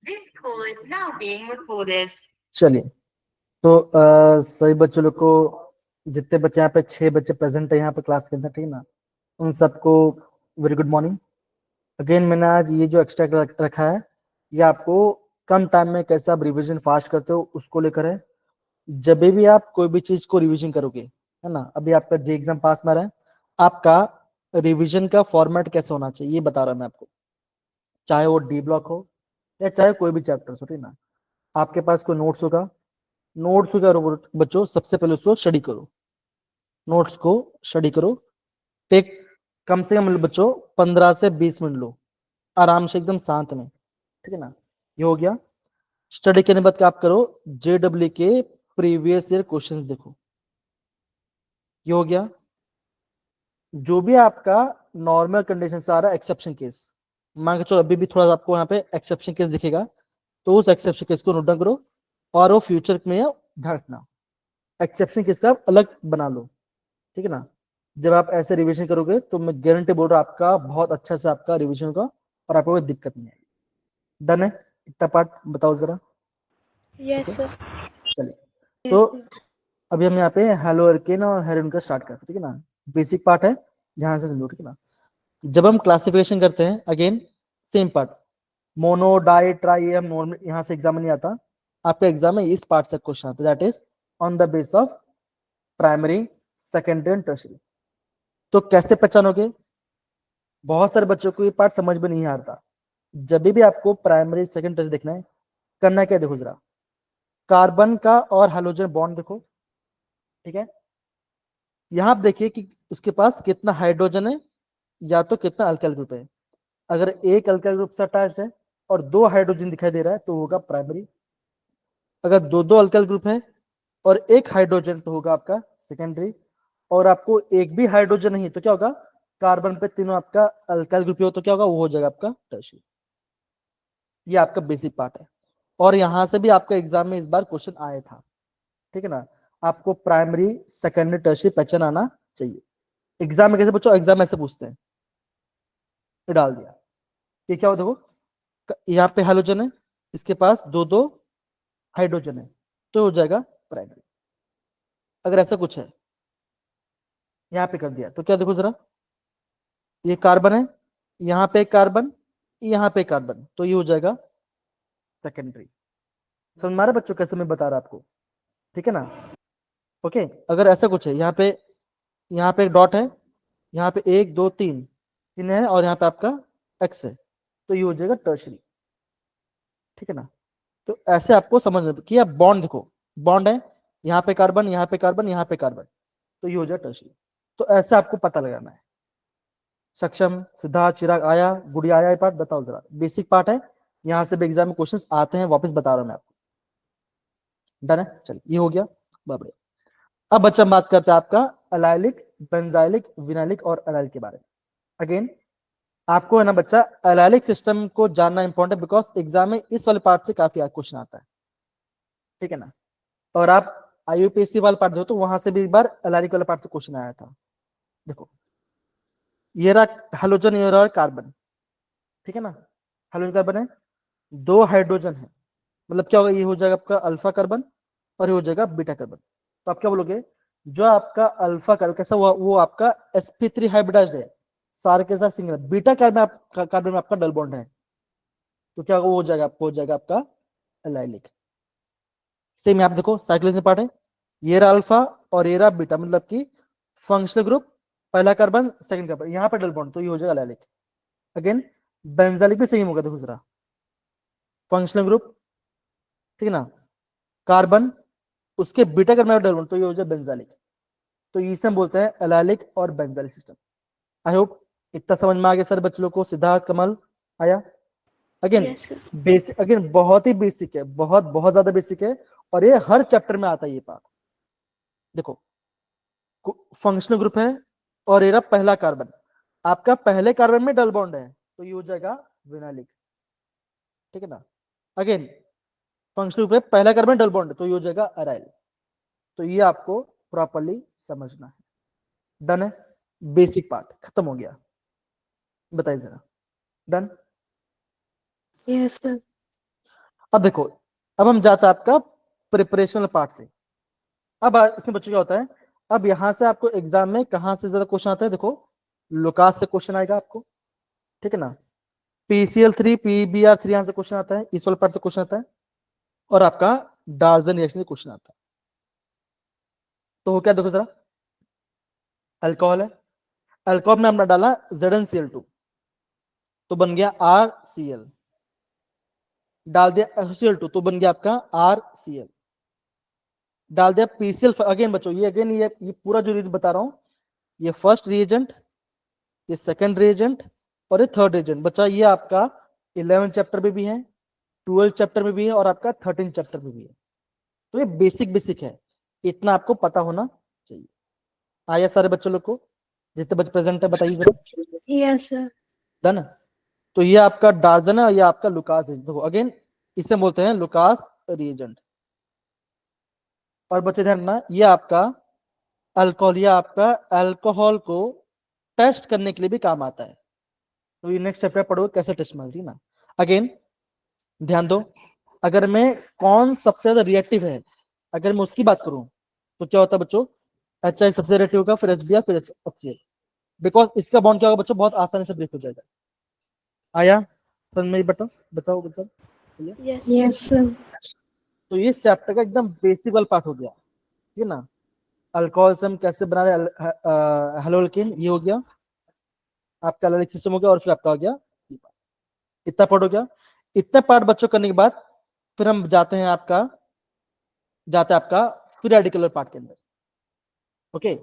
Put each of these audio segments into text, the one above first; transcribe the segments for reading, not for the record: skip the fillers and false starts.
This call is now being recorded. चलिए, तो सभी बच्चों लोग को, जितने बच्चे यहाँ पे 6 बच्चे प्रेजेंट है यहाँ पे क्लास के अंदर, ठीक है ना, उन सबको वेरी गुड मॉर्निंग। अगेन मैंने आज ये जो एक्स्ट्रा रखा है, ये आपको कम टाइम में कैसे आप रिवीजन फास्ट करते हो उसको लेकर है। जब भी आप कोई भी चीज को रिवीजन करोगे, है ना, अभी आपका जे एग्जाम पास में रहा है, आपका रिवीजन का फॉर्मेट कैसे होना चाहिए ये बता रहा हूं मैं आपको। चाहे वो डी ब्लॉक हो या चाहे कोई भी चैप्टर हो, ठीक ना, आपके पास कोई नोट्स होगा, नोट्स करो बच्चों, सबसे पहले उसको स्टडी करो, नोट्स को स्टडी करो। टेक कम से कम बच्चों 15 से 20 मिनट लो, आराम से एकदम शांत में, ठीक है ना। ये हो गया। स्टडी करने के बाद क्या आप करो, जेडब्ल्यू के प्रीवियस ईयर क्वेश्चंस देखो। ये हो गया। जो भी आपका नॉर्मल कंडीशन से आ रहा है, एक्सेप्शन केस, मान के चलो अभी भी थोड़ा सा आपको यहाँ पे एक्सेप्शन केस दिखेगा, तो उस एक्सेप्शन केस को नोट डाउन करो और वो फ्यूचर में ध्यान रखना, एक्सेप्शन केस का आप अलग बना लो, ठीक है ना। जब आप ऐसे रिवीजन करोगे तो मैं गारंटी बोल रहा हूँ आपका बहुत अच्छा से आपका रिवीजन होगा और आपको कोई दिक्कत नहीं आएगी। डन है? इतना पार्ट बताओ जरा। Yes okay, sir. चलिए। तो अभी हम यहाँ पे हेलो अर्केन और हेरोइन का स्टार्ट करते हैं, ठीक है ना। बेसिक पार्ट है, ध्यान से समझो, ठीक है ना। जब हम क्लासिफिकेशन करते हैं, again same part, mono di tri, ये हम नॉर्मल यहाँ से एग्जाम में नहीं आता, आपका एग्जाम में इस पार्ट से क्वेश्चन आता है, that is on the base of primary secondary and tertiary. तो कैसे पहचानोगे? बहुत सारे बच्चों को ये पार्ट समझ में नहीं आता। जब भी आपको प्राइमरी सेकेंड टच देखना है, करना क्या, देखो जरा, कार्बन का और हाइड्रोजन बॉन्ड देखो, ठीक है। यहां आप देखिए कि उसके पास कितना हाइड्रोजन है या तो कितना अल्काइल ग्रुप है। अगर एक अल्काइल ग्रुप से अटैच है और 2 हाइड्रोजन दिखाई दे रहा है तो होगा प्राइमरी। अगर दो दो अल्काइल ग्रुप है और एक हाइड्रोजन तो होगा आपका सेकेंडरी। और आपको एक भी हाइड्रोजन नहीं तो क्या होगा, कार्बन पे तीनों आपका अल्काइल ग्रुप हो तो क्या होगा, वो हो जाएगा आपका टर्शियरी। ये आपका बेसिक पार्ट है और यहां से भी आपका एग्जाम में इस बार क्वेश्चन आया था, ठीक है ना। आपको प्राइमरी सेकेंडरी टर्शियरी पहचान आना चाहिए। एग्जाम में कैसे बच्चों, एग्जाम में ऐसे पूछते हैं, ये डाल दिया, ये क्या हो देखो, यहाँ पे हाइड्रोजन है, इसके पास दो दो हाइड्रोजन है, तो हो जाएगा प्राइमरी। अगर ऐसा कुछ है, यहाँ पे कर दिया तो क्या देखो जरा, ये कार्बन है, यहाँ पे कार्बन, यहाँ पे कार्बन, तो ये हो जाएगा सेकेंडरी। समझ में आ रहा है बच्चों कैसे मैं बता रहा आपको, ठीक है ना। ओके, अगर ऐसा कुछ है, यहाँ पे एक डॉट है, यहाँ पे 1 2 3 है और यहाँ पे आपका एक्स है, तो ये हो जाएगा टर्शरी, ठीक है ना। तो ऐसे आपको समझ कि आप बॉन्ड देखो, बॉन्ड है, यहाँ पे कार्बन, यहाँ पे कार्बन, यहाँ पे कार्बन, तो ये हो जाएगा टर्शरी। तो ऐसे आपको पता लगाना है। सक्षम, सिद्धार्थ, चिराग आया, गुड़िया आया, ये पार्ट बताओ जरा, बेसिक पार्ट है, यहाँ से भी एग्जाम में क्वेश्चंस आते हैं, वापस बता रहा हूं मैं आपको। डन है? चलिए, ये हो गया, बाबरे। अब बच्चा हम बात करते हैं आपका अलाइलिक, बेंजाइलिक, विनाइलिक और अलाइल के बारे में। अगेन आपको है ना बच्चा, अलाइलिक सिस्टम को जानना इंपॉर्टेंट, बिकॉज एग्जाम में इस वाले पार्ट से काफी क्वेश्चन आता है, ठीक है ना। और आप आईयूपीएससी वाला पार्ट दो तो वहां से भी एक बार अलाइलिक वाले पार्ट से क्वेश्चन आया था। देखो, ये रहा हाइड्रोजन, ये रहा कार्बन, ठीक है ना। हाइड्रोजन कार्बन है, 2 हाइड्रोजन है, मतलब क्या होगा, ये हो जाएगा आपका अल्फा कार्बन और ये हो जाएगा बीटा कार्बन। तो आप क्या बोलोगे, जो आपका अल्फा कार्बन कैसा हुआ, वो आपका sp3 हाइब्रिडाइज्ड है, सारे के साथ सिंगल। बीटा कार्बन कार्बन में आपका डबल बॉन्ड है, तो क्या होगा, वो हो जाएगा आपको, हो जाएगा आपका एलाइलिक। सेम आप देखो साइक्लोजन पार्ट है, ये रहा अल्फा और ये रहा बीटा, मतलब कि फंक्शनल ग्रुप, पहला कार्बन सेकंड कार्बन, यहाँ पे डबल बॉन्ड, तो ये हो जाएगा एलाइलिक। अगेन बेंजालिक भी सेम होगा, देखो जरा, फंक्शनल ग्रुप, ठीक है ना, कार्बन, उसके बीटा कार्बन डबल बॉन्ड, तो ये हो जाएगा बेंजालिक। तो इसे हम बोलते हैं एलाइलिक और बेंजालिक सिस्टम। आई होप इतना समझ में आ गया सर बच्चों को। सिद्धार्थ, कमल आया? Again yes sir. Basic, again बहुत ही बेसिक है, बहुत बहुत ज्यादा बेसिक है और ये हर चैप्टर में आता है ये पार्ट। देखो, फंक्शनल ग्रुप है और ये रहा पहला कार्बन, आपका पहले कार्बन में डबल बॉन्ड है, तो ये हो जाएगा विनाइलिक, ठीक है ना। अगेन फंक्शनल ग्रुप है, पहला कार्बन डबल बॉन्ड है, तो ये हो जाएगा अराइल। तो ये आपको प्रॉपरली समझना है। डन है? बेसिक पार्ट खत्म हो गया, बताइए जरा। डन? Yes sir. अब देखो, अब हम जाते हैं आपका प्रिपरेशनल पार्ट से। अब इसमें बच्चों क्या होता है, अब यहां से आपको एग्जाम में कहां से ज्यादा क्वेश्चन आता है, देखो लुकास से क्वेश्चन आएगा आपको, ठीक है ना, PCl3 PBr3 यहां से क्वेश्चन आता है, इस वाले पार्ट से क्वेश्चन आता है, और आपका डार्जन रिएक्शन से क्वेश्चन आता है। तो हो क्या, देखो जरा, अल्कोहल है, अल्कोहल में हमने डाला ZnCl2 तो बन गया RCl, डाल दिया HCl2 तो बन गया आपका RCl, डाल दिया PCl। अगेन बच्चों ये अगेन ये पूरा जो रीजन बता रहा हूं, ये फर्स्ट रिएजेंट, ये सेकंड रिएजेंट और ये थर्ड रिएजेंट। बच्चा ये आपका 11 चैप्टर में भी है, 12 चैप्टर में भी है और आपका 13 चैप्टर में भी है। तो ये बेसिक बेसिक है, इतना आपको पता होना चाहिए। आया सारे बच्चों लोग को, जितने बच्चे प्रेजेंट है बताइए जरा। Yes sir. डन। तो ये आपका डार्जन है और ये आपका लुकास है। देखो अगेन इसे बोलते हैं लुकास रिएजेंट। और बच्चे ध्यान रखना, ये आपका अल्कोहल, ये आपका अल्कोहल को टेस्ट करने के लिए भी काम आता है। तो ये नेक्स्ट चैप्टर पढ़ोगे कैसे टेस्ट मारती ना। अगेन ध्यान दो, अगर मैं कौन सबसे ज्यादा रिएक्टिव है, अगर मैं उसकी बात करूं तो क्या होता है बच्चों, HI सबसे रिएक्टिव होगा, फिर HBr, फिर HCl, बिकॉज इसका बॉन्ड क्या होगा बच्चों, बहुत आसानी से ब्रेक हो जाएगा। आया समझ में, बताओ बताओ बच्चों। Yes sir. तो ये चैप्टर का एकदम बेसिक वाला पार्ट हो गया, ठीक है ना। अल्कोहल से हम कैसे बना रहे हेलोल्केन, ये हो गया आपका एनालिटिक सिस्टम हो गया, और फिर आपका हो गया इतना पार्ट हो गया। इतना पार्ट बच्चों करने के बाद फिर हम जाते हैं आपका फ्री रेडिकल पार्ट के अंदर। ओके,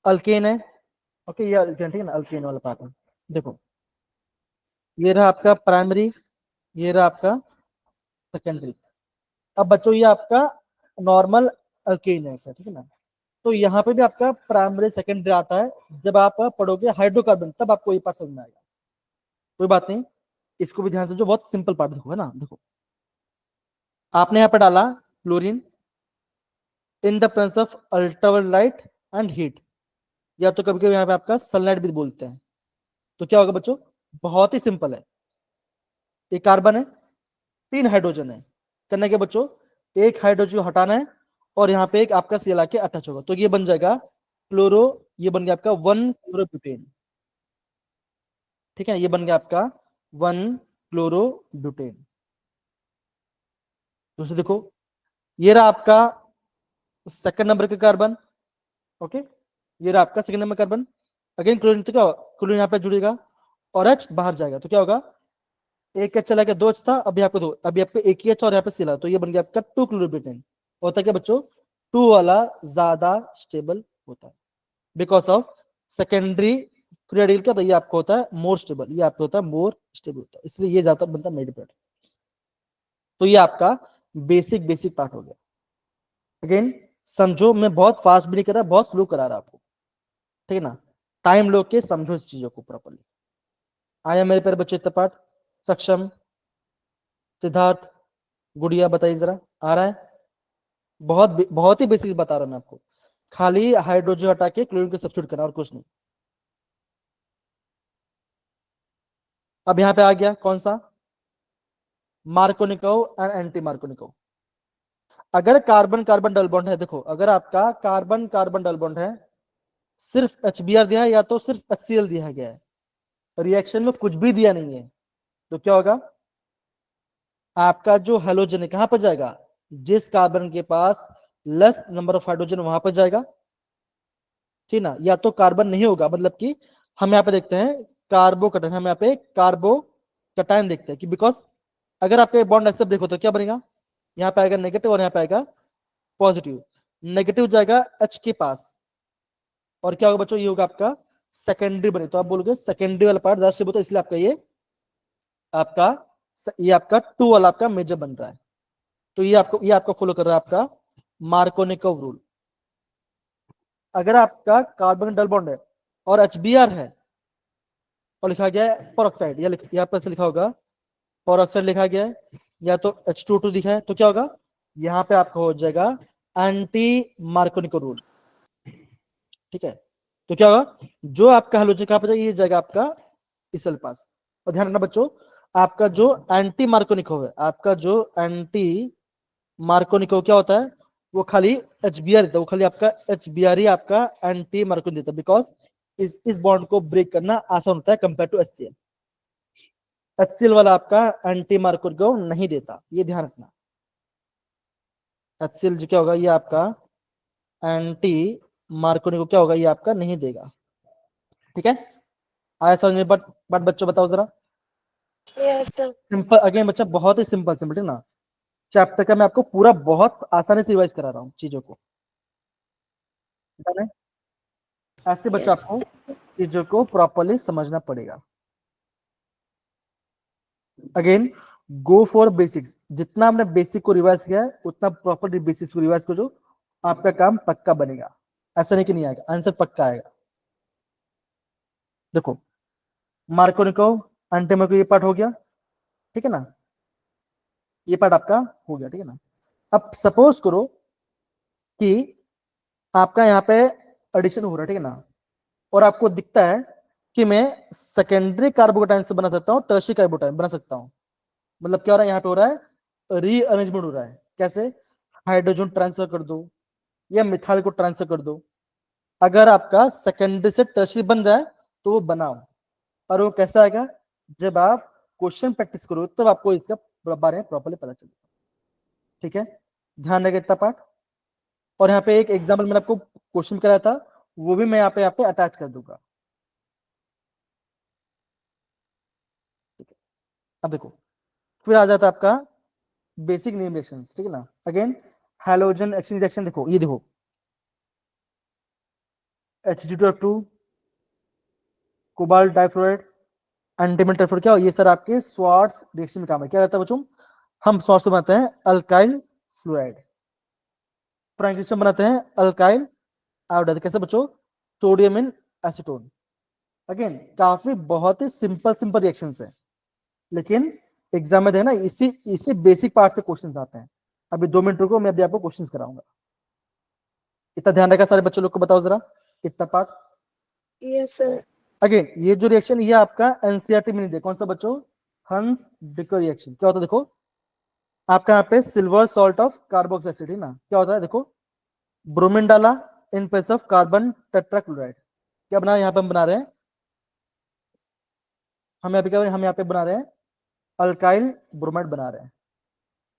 अल्केन है, ओके ये अल्केन, ठीक है ना, अल्केन वाला पार्ट है। देखो ये रहा आपका प्राइमरी, ये रहा आपका सेकेंडरी। अब बच्चों ये आपका नॉर्मल अल्केन है ऐसा, ठीक है ना। तो यहाँ पे भी आपका प्राइमरी सेकेंडरी आता है, जब आप पढ़ोगे हाइड्रोकार्बन तब आपको ये पार्ट समझ में आएगा। कोई बात नहीं, इसको भी ध्यान से, जो बहुत सिंपल पार्ट देखो है ना। देखो आपने यहाँ पे डाला chlorine in the presence of ultraviolet and heat, या तो कभी कभी यहाँ पे आपका सनलाइट भी बोलते हैं। तो क्या होगा बच्चों, बहुत ही सिंपल है, एक कार्बन है, 3 हाइड्रोजन है, करना क्या बच्चों, एक हाइड्रोजन को हटाना है और यहाँ पे एक आपका Cl आके अटैच होगा, तो ये बन जाएगा क्लोरो, ये बन गया आपका 1 क्लोरोब्यूटेन, ठीक है, ये बन गया आपका 1 क्लोरोब्यूटेन। दूसरे देखो, ये रहा आपका सेकंड नंबर का कार्बन, ओके, ये रहा आपका second number carbon. Again chlorine, तो क्या क्लोरीन यहाँ पे जुड़ेगा और H बाहर जाएगा, तो क्या होगा, एक H चला गया, 2 H था, अभी आपको 2, अभी आपको एक ही H और यहाँ पे Cl, तो ये बन गया आपका 2 क्लोरोब्यूटेन। होता है क्या बच्चों, 2 वाला ज्यादा स्टेबल होता है, because of secondary free radical क्या, तो ये आपको होता है मोर स्टेबल, ये आपको होता है मोर स्टेबल होता है, इसलिए ये ज्यादा बनता है मेड प्रोडक्ट। तो ये आपका बेसिक बेसिक पार्ट हो गया। अगेन समझो, मैं बहुत फास्ट भी नहीं कर रहा, बहुत स्लो करा रहा आपको, ठीक है ना, टाइम लो के समझो इस चीजों को प्रॉपरली। आया मेरे प्यारे बच्चे इतना पार्ट, सक्षम, सिद्धार्थ, गुड़िया बताइए जरा, आ रहा है, बहुत ही बेसिक बता रहा हूं मैं आपको, खाली हाइड्रोजन हटा के क्लोरीन को सब्स्टिट्यूट करना और कुछ नहीं। अब यहां पे आ गया कौन सा, मार्कोनिकोव एंड एंटी मार्कोनिकोव। अगर कार्बन कार्बन डबल बॉन्ड है, देखो अगर आपका कार्बन कार्बन डबल बॉन्ड है, सिर्फ HBr दिया है या तो सिर्फ HCl दिया गया है, रिएक्शन में कुछ भी दिया नहीं है, तो क्या होगा, आपका जो हेलोजन है कहां पर जाएगा, जिस कार्बन के पास लेस नंबर ऑफ हाइड्रोजन वहां पर जाएगा, ठीक ना। या तो कार्बन नहीं होगा, मतलब कि हम यहाँ पे देखते हैं कार्बो कटायन, हम यहाँ पे कार्बो कटायन देखते हैं कि बिकॉज अगर आपका बॉन्ड एक्सेप्ट देखो तो क्या बनेगा, यहाँ पे आएगा नेगेटिव और यहाँ पे आएगा पॉजिटिव, नेगेटिव जाएगा H के पास, और क्या होगा बच्चों, ये होगा आपका सेकेंडरी बने, तो आप बोलोगे सेकेंडरी वाला पार्ट ज्यादा स्टेबल होता है, इसलिए ये आपका 2 वाला आपका मेजर बन रहा है। तो ये आपको फॉलो कर रहा है आपका मार्कोनिकोव रूल। अगर आपका कार्बन डबल बॉन्ड है और HBr है और लिखा गया है पेरोक्साइड, या यहाँ पर से लिखा होगा पेरोक्साइड लिखा गया है, या तो H22 दिखा है, तो क्या होगा, यहाँ पे आपका हो जाएगा एंटी मार्कोनिकोव रूल, ठीक है। तो क्या होगा, जो आपका हेलोजन कहां पर जाएगा, ये जाएगा आपका इस वाले पास। और ध्यान रखना बच्चों, आपका जो एंटी मार्कोनिको है, आपका जो एंटी मार्कोनिको क्या होता है, वो खाली HBr देता है, वो खाली आपका HBr ही आपका एंटी मार्कोनिको देता है, बिकॉज इस बॉन्ड को ब्रेक करना आसान होता है कंपेयर टू HCl। HCl वाला आपका एंटी मार्कोनिको नहीं देता, ये ध्यान रखना। HCl जो क्या होगा, ये आपका एंटी मार्कोनिको क्या होगा, ये आपका नहीं देगा। ठीक है, आया समझ में? बट बच्चों बताओ जरा। Yes, sir. सिंपल, अगेन बच्चा बहुत ही सिंपल सिंपल, ठीक ना। चैप्टर का मैं आपको पूरा बहुत आसानी से रिवाइज करा रहा हूँ चीजों को, ऐसे बच्चा Yes. आपको चीजों को प्रॉपरली समझना पड़ेगा। अगेन गो फॉर बेसिक्स, जितना हमने बेसिक को रिवाइज किया है उतना प्रॉपर बेसिक्स को रिवाइज करो, आपका काम पक्का बनेगा। ऐसा नहीं कि नहीं आएगा, आंसर पक्का आएगा। देखो मार्कोनिको एंटीमार्को ये पार्ट हो गया, ठीक है ना, ये पार्ट आपका हो गया, ठीक है ना। अब सपोज करो कि आपका यहाँ पे एडिशन हो रहा है, ठीक है ना, और आपको दिखता है कि मैं सेकेंडरी कार्बोकेटाइन से बना सकता हूँ टर्शियरी कार्बोकेटाइन बना सकता हूँ। मतलब क्या हो रहा है, यहाँ पे हो रहा है रीअरेंजमेंट हो रहा है। कैसे? हाइड्रोजन ट्रांसफर कर दो या मिथाइल को ट्रांसफर कर दो। अगर आपका सेकेंडरी से टर्शियरी बन जाए तो वो बनाओ, और वो कैसा आएगा, जब आप क्वेश्चन प्रैक्टिस करो तब आपको इसका बारे में प्रॉपर्ली पता चलेगा। ठीक है, ध्यान रखें इतना पार्ट। और यहाँ पे एक एग्जाम्पल मैंने आपको क्वेश्चन कराया था, वो भी मैं यहाँ पे अटैच कर दूंगा। अब देखो, फिर आ जाता है आपका बेसिक नेम रिएक्शंस, ठीक है ना। अगेन हैलोजन एक्सचेंज रिएक्शन, देखो ये देखो H2O2 कोबाल्ट डाइफ्लोराइड एंटीमन टाइफाइड, क्या हो, ये सर आपके स्वार्ट्स रिएक्शन में काम है। क्या रहता है बच्चों, हम स्वार्ट्स से बनाते हैं अल्काइल फ्लोराइड, फ्रैंकलिन बनाते हैं अल्काइल आयोडाइड। कैसे बच्चों, सोडियम इन एसीटोन। अगेन काफी बहुत ही सिंपल सिंपल रिएक्शंस है, लेकिन एग्जाम में देखना इसी इसी बेसिक पार्ट से क्वेश्चंस आते हैं। अभी 2 मिनट रुको, मैं अभी आपको क्वेश्चंस कराऊंगा। इतना ध्यान रखा सारे बच्चों लोग को, बताओ जरा इतना पार्ट। Yes, sir. अगेन ये जो रिएक्शन ये आपका एनसीईआरटी में नहीं दिया, कौन सा बच्चों, हंस डिकर रिएक्शन। क्या होता है, देखो आपका यहाँ पे सिल्वर सॉल्ट ऑफ कार्बोक्स एसिड है ना, क्या होता है, देखो ब्रोमीन डाला in place of carbon tetrachloride. क्या बना, यहाँ पे हम बना रहे हैं, हम यहाँ पे क्या, हम यहाँ पे बना रहे हैं अल्काइल ब्रोमाइड बना रहे हैं।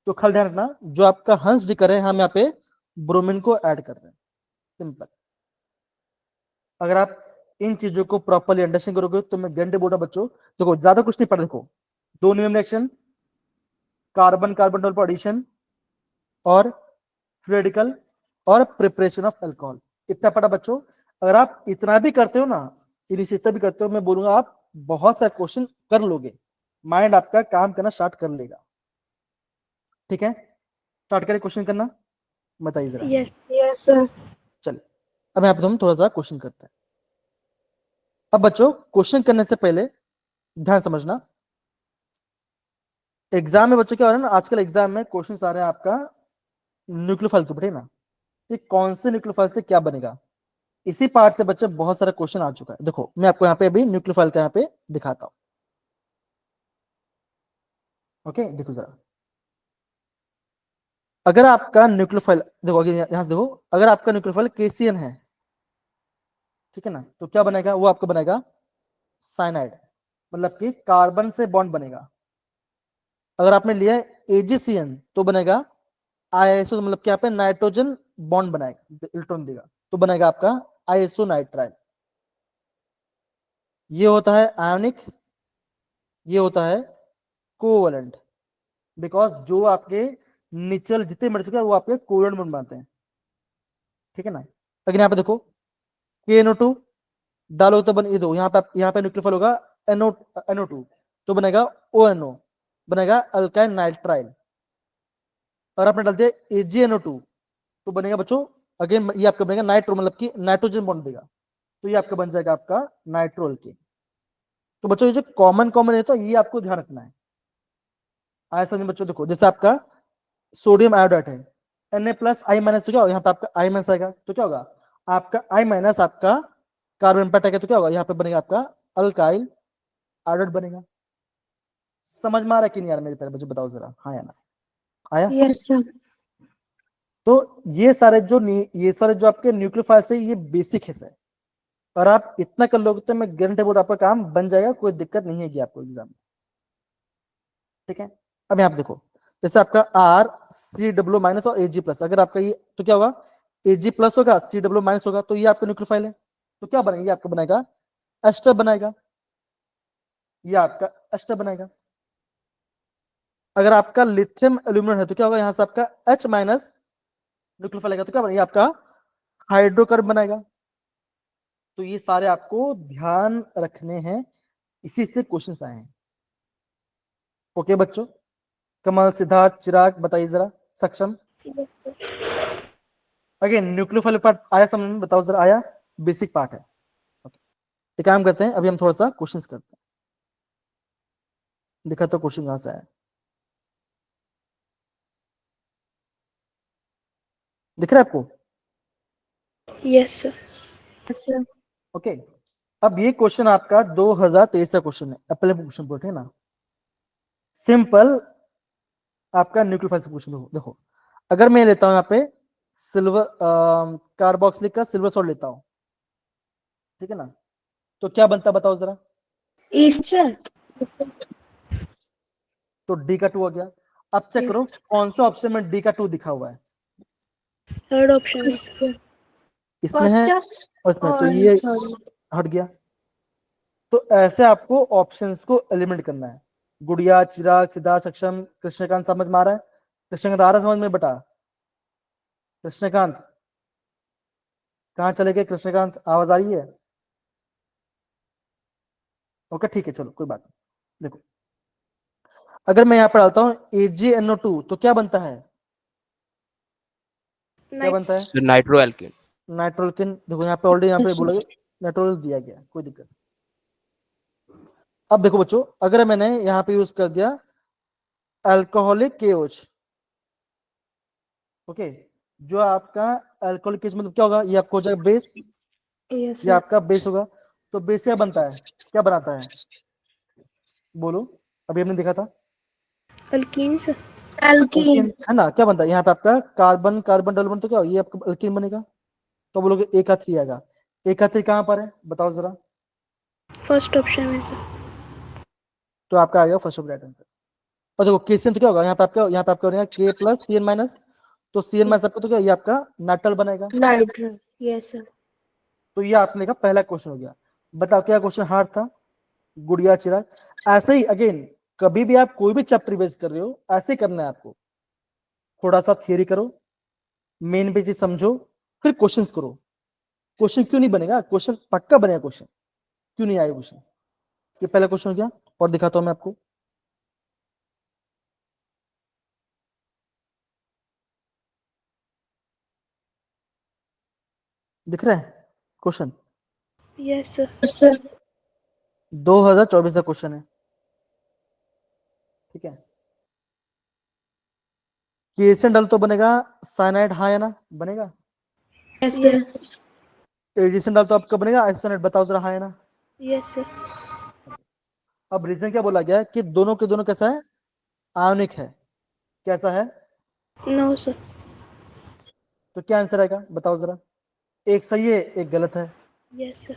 तो खल ध्यान रखना, जो आपका हंस डिकर है हम यहाँ पे ब्रोमीन को ऐड कर रहे हैं, सिंपल। अगर आप इन चीजों को प्रॉपर्ली अंडरस्टैंड करोगे तो मैं गारंटी बोल रहा हूं बच्चों, देखो ज्यादा कुछ नहीं पढ़, देखो 2 नियम reaction, carbon carbon double bond addition और फ्लूइडिकल और प्रिपरेशन ऑफ अल्कोहल, इतना पढ़ा बच्चों। अगर आप इतना भी करते हो ना, इतना भी करते हो, मैं बोलूंगा आप बहुत सारे क्वेश्चन कर लोगे, माइंड आपका काम करना स्टार्ट कर लेगा। ठीक है, स्टार्ट करें क्वेश्चन करना, बताइए जरा। Yes. Yes, sir. चलिए अब यहाँ पे हम थोड़ा सा क्वेश्चन करते हैं। अब बच्चों क्वेश्चन करने से पहले ध्यान समझना, एग्जाम में बच्चों क्या हो रहा है ना, आजकल एग्जाम में क्वेश्चन आ रहे हैं आपका न्यूक्लियोफाइल के ऊपर, है ना, कि कौन से न्यूक्लियोफाइल से क्या बनेगा। इसी पार्ट से बच्चे बहुत सारा क्वेश्चन आ चुका है। देखो मैं आपको यहाँ पे अभी न्यूक्लियोफाइल का यहाँ पे दिखाता हूँ। ओके देखो जरा, अगर आपका न्यूक्लियोफाइल, देखो अगर यहाँ से देखो, अगर आपका न्यूक्लियोफाइल KCN है, ठीक है ना, तो क्या बनेगा, वो आपका बनेगा साइनाइड, मतलब कि कार्बन से बॉन्ड बनेगा। अगर आपने लिया AgCN तो बनेगा ISO, मतलब कि यहाँ पे नाइट्रोजन बॉन्ड बनाएगा, इलेक्ट्रॉन देगा, तो बनेगा आपका ISO नाइट्राइल। ये होता है आयोनिक, ये होता है कोवलेंट, बिकॉज जो आपके नेचुरल जितने मर चुके हैं वो आपके कोवलेंट बॉन्ड बनाते हैं। ठीक है ना, लेकिन यहाँ पे देखो KNO2 डालो तो बन, ये दो यहाँ पे न्यूक्लियोफाइल होगा NO2 तो बनेगा ONO, बनेगा अल्काइल नाइट्राइल। और आपने डाल दिया AgNO2 तो बनेगा बच्चों, अगेन ये आपका बनेगा नाइट्रो, मतलब कि नाइट्रोजन बॉन्ड देगा, तो ये आपका बन जाएगा आपका नाइट्रोल के। तो बच्चों ये जो कॉमन कॉमन है तो ये आपको ध्यान रखना है। आया समझ बच्चों, देखो जैसे आपका सोडियम आयोडाइड है Na+I- तो क्या होगा, यहाँ पे आपका I- आएगा, तो क्या होगा आपका I- आपका कार्बन पर अटैक है, तो क्या होगा यहाँ पे बनेगा आपका अल्काइल आयोडाइड बनेगा। समझ में आ रहा है कि नहीं यार मेरे प्यारे बच्चों, बताओ जरा, हाँ या ना, आया? Yes, sir. तो ये सारे जो आपके न्यूक्लियोफाइल्स है ये बेसिक है सर, और आप इतना कर लोगे तो मैं गारंटी बोर्ड आपका काम बन जाएगा, कोई दिक्कत नहीं है आपको एग्जाम में, ठीक है? अब यहाँ पे देखो, जैसे आपका आर सी डब्ल्यू माइनस और एजी प्लस, अगर आपका ये तो क्या होगा, एजी प्लस होगा सी डब्ल्यू माइनस होगा, तो ये आपका न्यूक्लियोफाइल है, तो क्या बनेगा, ये आपका बनाएगा एस्टर बनाएगा, ये आपका एस्टर बनाएगा। अगर आपका लिथियम एल्यूमिनियम है तो क्या होगा, यहां से आपका H माइनस न्यूक्लियोफाइल आएगा, तो क्या बनेगा, आपका हाइड्रोकार्बन बनाएगा। तो ये सारे आपको ध्यान रखने हैं, इसी से क्वेश्चंस आए हैं। ओके बच्चों, कमल, सिद्धार्थ, चिराग बताइए जरा, सक्षम, अगेन न्यूक्लियोफाइल पार्ट आया समझ में, बताओ जरा, आया? बेसिक पार्ट है। ओके, एक काम करते हैं, अभी हम थोड़ा सा क्वेश्चंस करते हैं, दिखा तो क्वेश्चन कहां से आया, दिख रहा है आपको? Yes, sir. Yes, sir. Okay, अब ये क्वेश्चन आपका 2023 का क्वेश्चन है, अपने क्वेश्चन बोर्ड है ना, सिंपल आपका न्यूक्लियोफाइल से क्वेश्चन। देखो अगर मैं लेता हूं यहाँ पे सिल्वर कार्बोक्सिलिक का सिल्वर सॉल्ट लेता हूं, ठीक है ना, तो क्या बनता है बताओ जरा? Easter. तो डी का 2 हो गया। अब चेक करो कौन सा ऑप्शन में डी का 2 दिखा हुआ है, Third option is Easter. इसमें है First और इसमें, तो or ये third? हट गया। तो ऐसे आपको ऑप्शंस को एलिमिनेट करना है। गुड़िया, चिराग, सिद्धार्थ, सक्षम, कृष्णकांत समझ में आ रहा है? कृष्णकांत आ रहा है समझ में बेटा? कृष्णकांत कहाँ चले गए? कृष्णकांत आवाज आ रही है? ओके ठीक है, चलो कोई बात नहीं। देखो अगर मैं यहाँ पर डालता हूँ AgNO2 तो क्या बनता है, क्या बनता है? Nitro alkene. नाइट्रोलिन। देखो यहाँ पे ऑलरेडी यहाँ पे बोला नाइट्रोल दिया गया, कोई दिक्कत। अब देखो बच्चों, अगर मैंने यहाँ पे यूज कर दिया अल्कोहलिक KOH, ओके, जो आपका अल्कोहलिक KOH मतलब क्या होगा, ये आपको हो जाएगा बेस, Yes, ये sir. आपका बेस होगा। तो बेस क्या बनता है, क्या बनाता है, बोलो? अभी हमने देखा था alkenes. Alkene. है ना, क्या बनता है यहाँ पे आपका कार्बन कार्बन डबल बॉन्ड, तो क्या होगा, ये आपका अल्कीन बनेगा। तो बोलोगे एक का 3 आएगा, एक का 3 कहाँ पर है बताओ जरा? First option is तो आपका आ गया फर्स्ट ऑफ राइट आंसर। और देखो KCN तो क्या होगा, यहाँ पे आपका हो K प्लस CN माइनस, तो CN माइनस आपका तो क्या, ये आपका नाइट्रल बनेगा। Nitro. Yes, sir. तो ये आपने का पहला क्वेश्चन हो गया। बताओ क्या क्वेश्चन हार्ड था? गुड़िया, चिराग, ऐसे ही अगेन कभी भी आप कोई भी चैप्टर रिवाइज कर रहे हो ऐसे करना है आपको, थोड़ा सा थियरी करो, मेन पे चीज समझो, फिर क्वेश्चंस करो। क्वेश्चन क्यों नहीं बनेगा, क्वेश्चन पक्का बनेगा, क्वेश्चन क्यों नहीं आएगा क्वेश्चन। ये पहला क्वेश्चन हो गया, और दिखाता हूं मैं आपको। दिख रहा है question? yes, sir. Yes, sir. 2024 का क्वेश्चन है, ठीक है। KCN डल तो बनेगा साइनाइड, हाँ या ना, बनेगा? Yes, sir. एडिशन डाल तो आपका बनेगा आइसोनेट, बताओ जरा, हाँ या ना? Yes, sir. अब रीजन क्या बोला गया है कि दोनों के दोनों कैसा है, आयनिक है, कैसा है? No, sir. तो क्या आंसर आएगा बताओ जरा? एक सही है, एक गलत है। Yes, sir.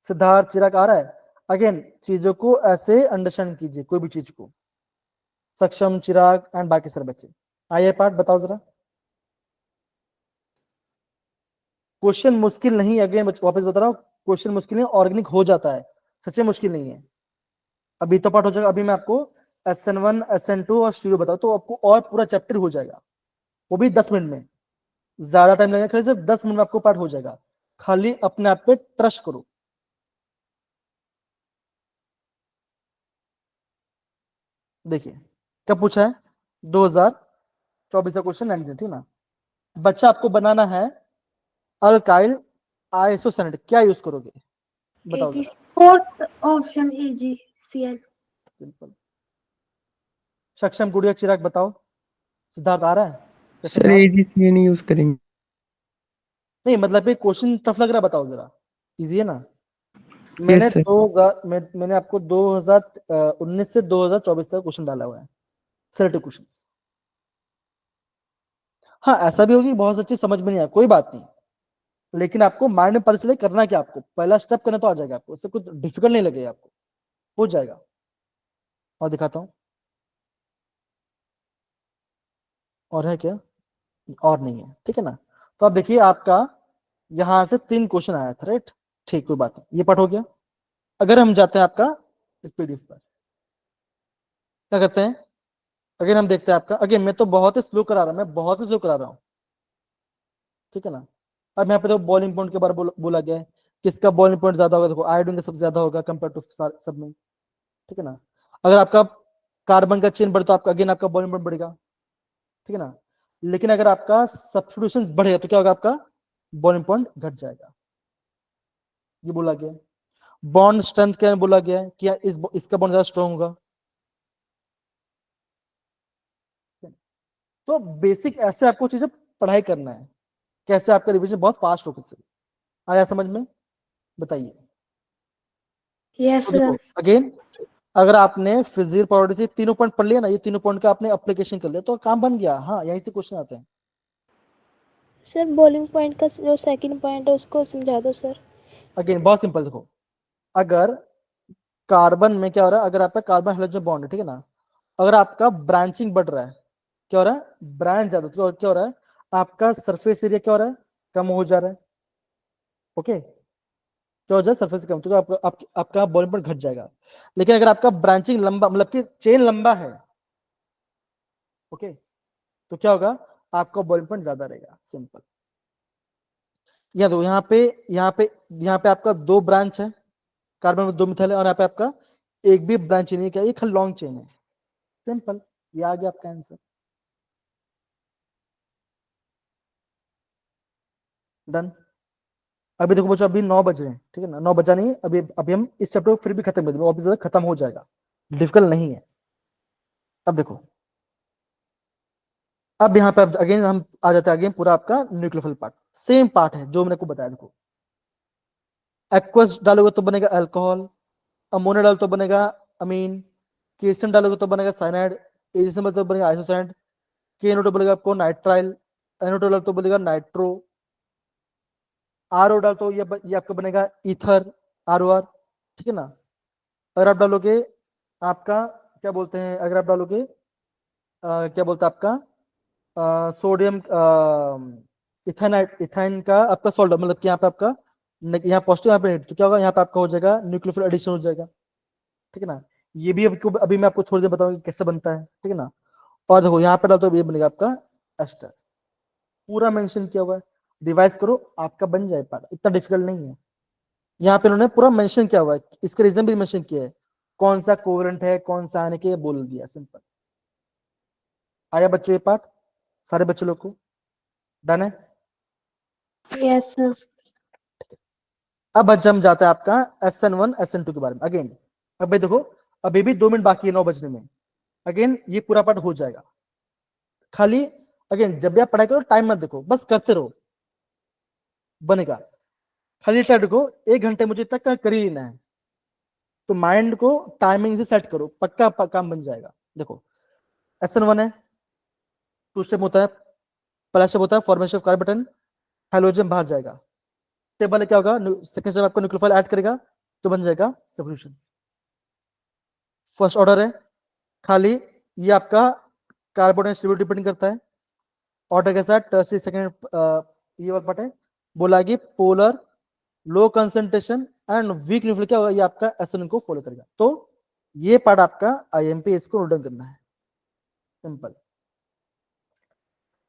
सिद्धार्थ, चिराग आ रहा है? अगेन चीजों को ऐसे अंडरस्टैंड कीजिए, कोई भी चीज को। सक्षम, चिराग एंड बाकी सारे बच्चे आइए पार्ट बताओ जरा। क्वेश्चन मुश्किल नहीं, अगेन वापस बता रहा हूँ, क्वेश्चन मुश्किल नहीं, ऑर्गेनिक हो जाता है, सच्चे मुश्किल नहीं है। अभी तो पार्ट हो जाएगा, अभी मैं आपको SN1 SN2 और स्टीरियो बताऊँ तो आपको और पूरा चैप्टर हो जाएगा, वो भी 10 मिनट में, ज्यादा टाइम लगेगा, खाली सिर्फ 10 मिनट में आपको पार्ट हो जाएगा। खाली अपने आप पे ट्रस्ट करो। देखिए क्या पूछा है, 2024 का क्वेश्चन 19, ठीक ना। बच्चा आपको बनाना है अल्काइल आइसोसेनेट, क्या यूज करोगे बताओ AG. जरा? Fourth option AgCl. सिंपल। सक्षम, गुड़िया, चिराग बताओ। सिद्धार्थ आ रहा है? सर कृष्णकांत? AgCN यूज करेंगे। नहीं मतलब ये क्वेश्चन टफ लग रहा है, बताओ जरा, इजी है ना? मैंने sir. 2000 मैंने आपको 2019 से 2024 तक क्वेश्चन डाला हुआ है, सेलेक्टिव क्वेश्चन। हाँ ऐसा भी होगी बहुत अच्छी समझ में नहीं आया, कोई बात नहीं, लेकिन आपको माइंड में पता चले करना क्या, आपको पहला स्टेप करना तो आ जाएगा आपको, उससे कुछ डिफिकल्ट नहीं लगेगा आपको, हो जाएगा। और दिखाता हूँ, और है क्या, और नहीं है, ठीक है ना। तो अब देखिए आपका यहां से 3 क्वेश्चन आया था, राइट, ठीक, कोई बात नहीं, ये पार्ट हो गया। अगर हम जाते हैं आपका इस पीडीएफ पर, क्या करते हैं, अगर हम देखते हैं आपका, अगर मैं तो बहुत ही स्लो करा रहा हूं, मैं बहुत ही स्लो करा रहा हूँ, ठीक है ना। अब यहाँ पे तो बॉइलिंग पॉइंट के बारे में बोला गया है, किसका बॉइलिंग पॉइंट ज्यादा होगा, देखो आयोडीन का सबसे ज्यादा होगा कंपेयर टू सब में, ठीक है ना। अगर आपका कार्बन का चेन बढ़े तो आपका अगेन आपका बॉइलिंग पॉइंट बढ़ेगा, ठीक है ना। लेकिन अगर आपका सब्स्टिट्यूशन बढ़ेगा तो क्या होगा, आपका बॉइलिंग पॉइंट घट जाएगा, ये बोला गया है। बॉन्ड स्ट्रेंथ क्या बोला गया है, क्या इसका बॉन्ड ज्यादा स्ट्रॉन्ग होगा। तो बेसिक ऐसे आपको चीजें पढ़ाई करना है, कैसे आपका रिवीजन बहुत फास्ट हो सकता है। आया समझ में, बताइए। Yes, तो sir. देखो अगेन, अगर आपने फिजिकल प्रॉपर्टी से तीनों पॉइंट पढ़ लिया ना, ये तीनों पॉइंट का आपने एप्लीकेशन कर लिया तो काम बन गया। हाँ यहीं से क्वेश्चन आते हैं। सर बॉइलिंग पॉइंट का जो सेकंड पॉइंट है उसको समझा दो सर। अगेन बहुत सिंपल, देखो अगर कार्बन में क्या हो रहा है, अगर आपका कार्बन हाइड्रोजन बॉन्ड है, ठीक है ना, अगर आपका ब्रांचिंग बढ़ रहा है, क्या हो रहा है, ब्रांच ज्यादा, तो क्या हो रहा है, आपका सरफेस एरिया क्या हो रहा है, कम हो जा रहा है। ओके, क्या हो जाए, सरफेस कम, तो आपका बॉइलिंग पॉइंट घट जाएगा। लेकिन अगर आपका ब्रांचिंग लंबा, मतलब कि चेन लंबा है, ओके, तो क्या होगा, आपका बॉइलिंग पॉइंट ज्यादा रहेगा, सिंपल। या तो यहाँ पे आपका 2 ब्रांच है, कार्बन में 2 मिथाइल है, और यहाँ पे आपका एक भी ब्रांच नहीं, क्या एक लॉन्ग चेन है, सिंपल, ये आ गया आपका आंसर, डन। अभी देखो बच्चों, अभी 9 बज रहे हैं, ठीक है ना, 9 बजा नहीं, अभी हम इस चैप्टर को फिर भी खत्म कर देंगे, वापस खत्म हो जाएगा, डिफिकल्ट नहीं है। अब देखो, अब यहाँ पे अगेन हम आ जाते हैं, अगेन पूरा आपका न्यूक्लियोफिल पार्ट, सेम पार्ट है जो मैंने को बताया। देखो एक्वस डालोगे तो बनेगा अल्कोहल, अमोनिया डालो तो बनेगा अमीन, केसन डालोगे तो बनेगा साइनाइड, एजिसम तो बनेगा आइसोसाइड, केनो तो बनेगा आपको नाइट्राइल, एनो डालो तो बनेगा नाइट्रो, आरओ डालो तो ये आपका बनेगा ईथर, आरओ आर, ठीक है ना। अगर आप डालोगे आपका क्या बोलते हैं, अगर आप डालोगे क्या बोलते हैं आपका सोडियम इथाइनाइट, इथाइन का आपका सॉल्ट, मतलब कि यहाँ पे आपका यहाँ पॉजिटिव, यहाँ पे नेगेटिव, तो क्या होगा, यहाँ पे आपका हो जाएगा न्यूक्लियोफिल एडिशन हो जाएगा, ठीक है ना। ये भी अभी मैं आपको थोड़ी देर बताऊंगा कैसे बनता है, ठीक है ना। और देखो यहाँ पे डालते ये बनेगा आपका एस्टर, पूरा मेंशन किया हुआ है, रिवाइज करो आपका बन जाए पार्ट, इतना डिफिकल्ट नहीं है। यहाँ पे उन्होंने पूरा मेंशन किया हुआ है, इसका रीजन भी मेंशन किया है, कौन सा कोवेलेंट है, कौन सा आने के, बोल दिया, सिंपल। आया बच्चों ये पार्ट, सारे बच्चों लोग को डन है। Yes, sir. अब आज हम जाते हैं आपका SN1 SN2 के बारे में। अगेन अब भाई देखो, अभी भी 2 मिनट बाकी है 9 बजने में, अगेन ये पूरा पार्ट हो जाएगा। खाली अगेन जब भी आप पढ़ाई करो टाइम मत देखो, बस करते रहो, बनेगा। खाली टाइम देखो, 1 घंटे मुझे तक कर ही लेना है, तो माइंड को टाइमिंग से सेट करो, पक्का काम बन जाएगा। देखो SN1 है, 2 स्टेप होता है, पहला स्टेप होता है फॉर्मेशन ऑफ कार्बन, हाइड्रोजन बाहर जाएगा, टेबल क्या होगा, सेकंड स्टेप आपको न्यूक्लियोफाइल ऐड करेगा तो बन जाएगा सब्स्टिट्यूशन। फर्स्ट ऑर्डर है, खाली ये आपका कार्बन स्टेबिलिटी डिपेंड करता है। ऑर्डर के साथ टर्सरी सेकंड, ये वाला पार्ट है, बोला कि polar, low concentration and weak nucleophile क्या होगा, ये आपका SN को फॉलो करेगा। तो ये पार्ट आपका IMP, इसको नोट डाउन करना है, सिंपल।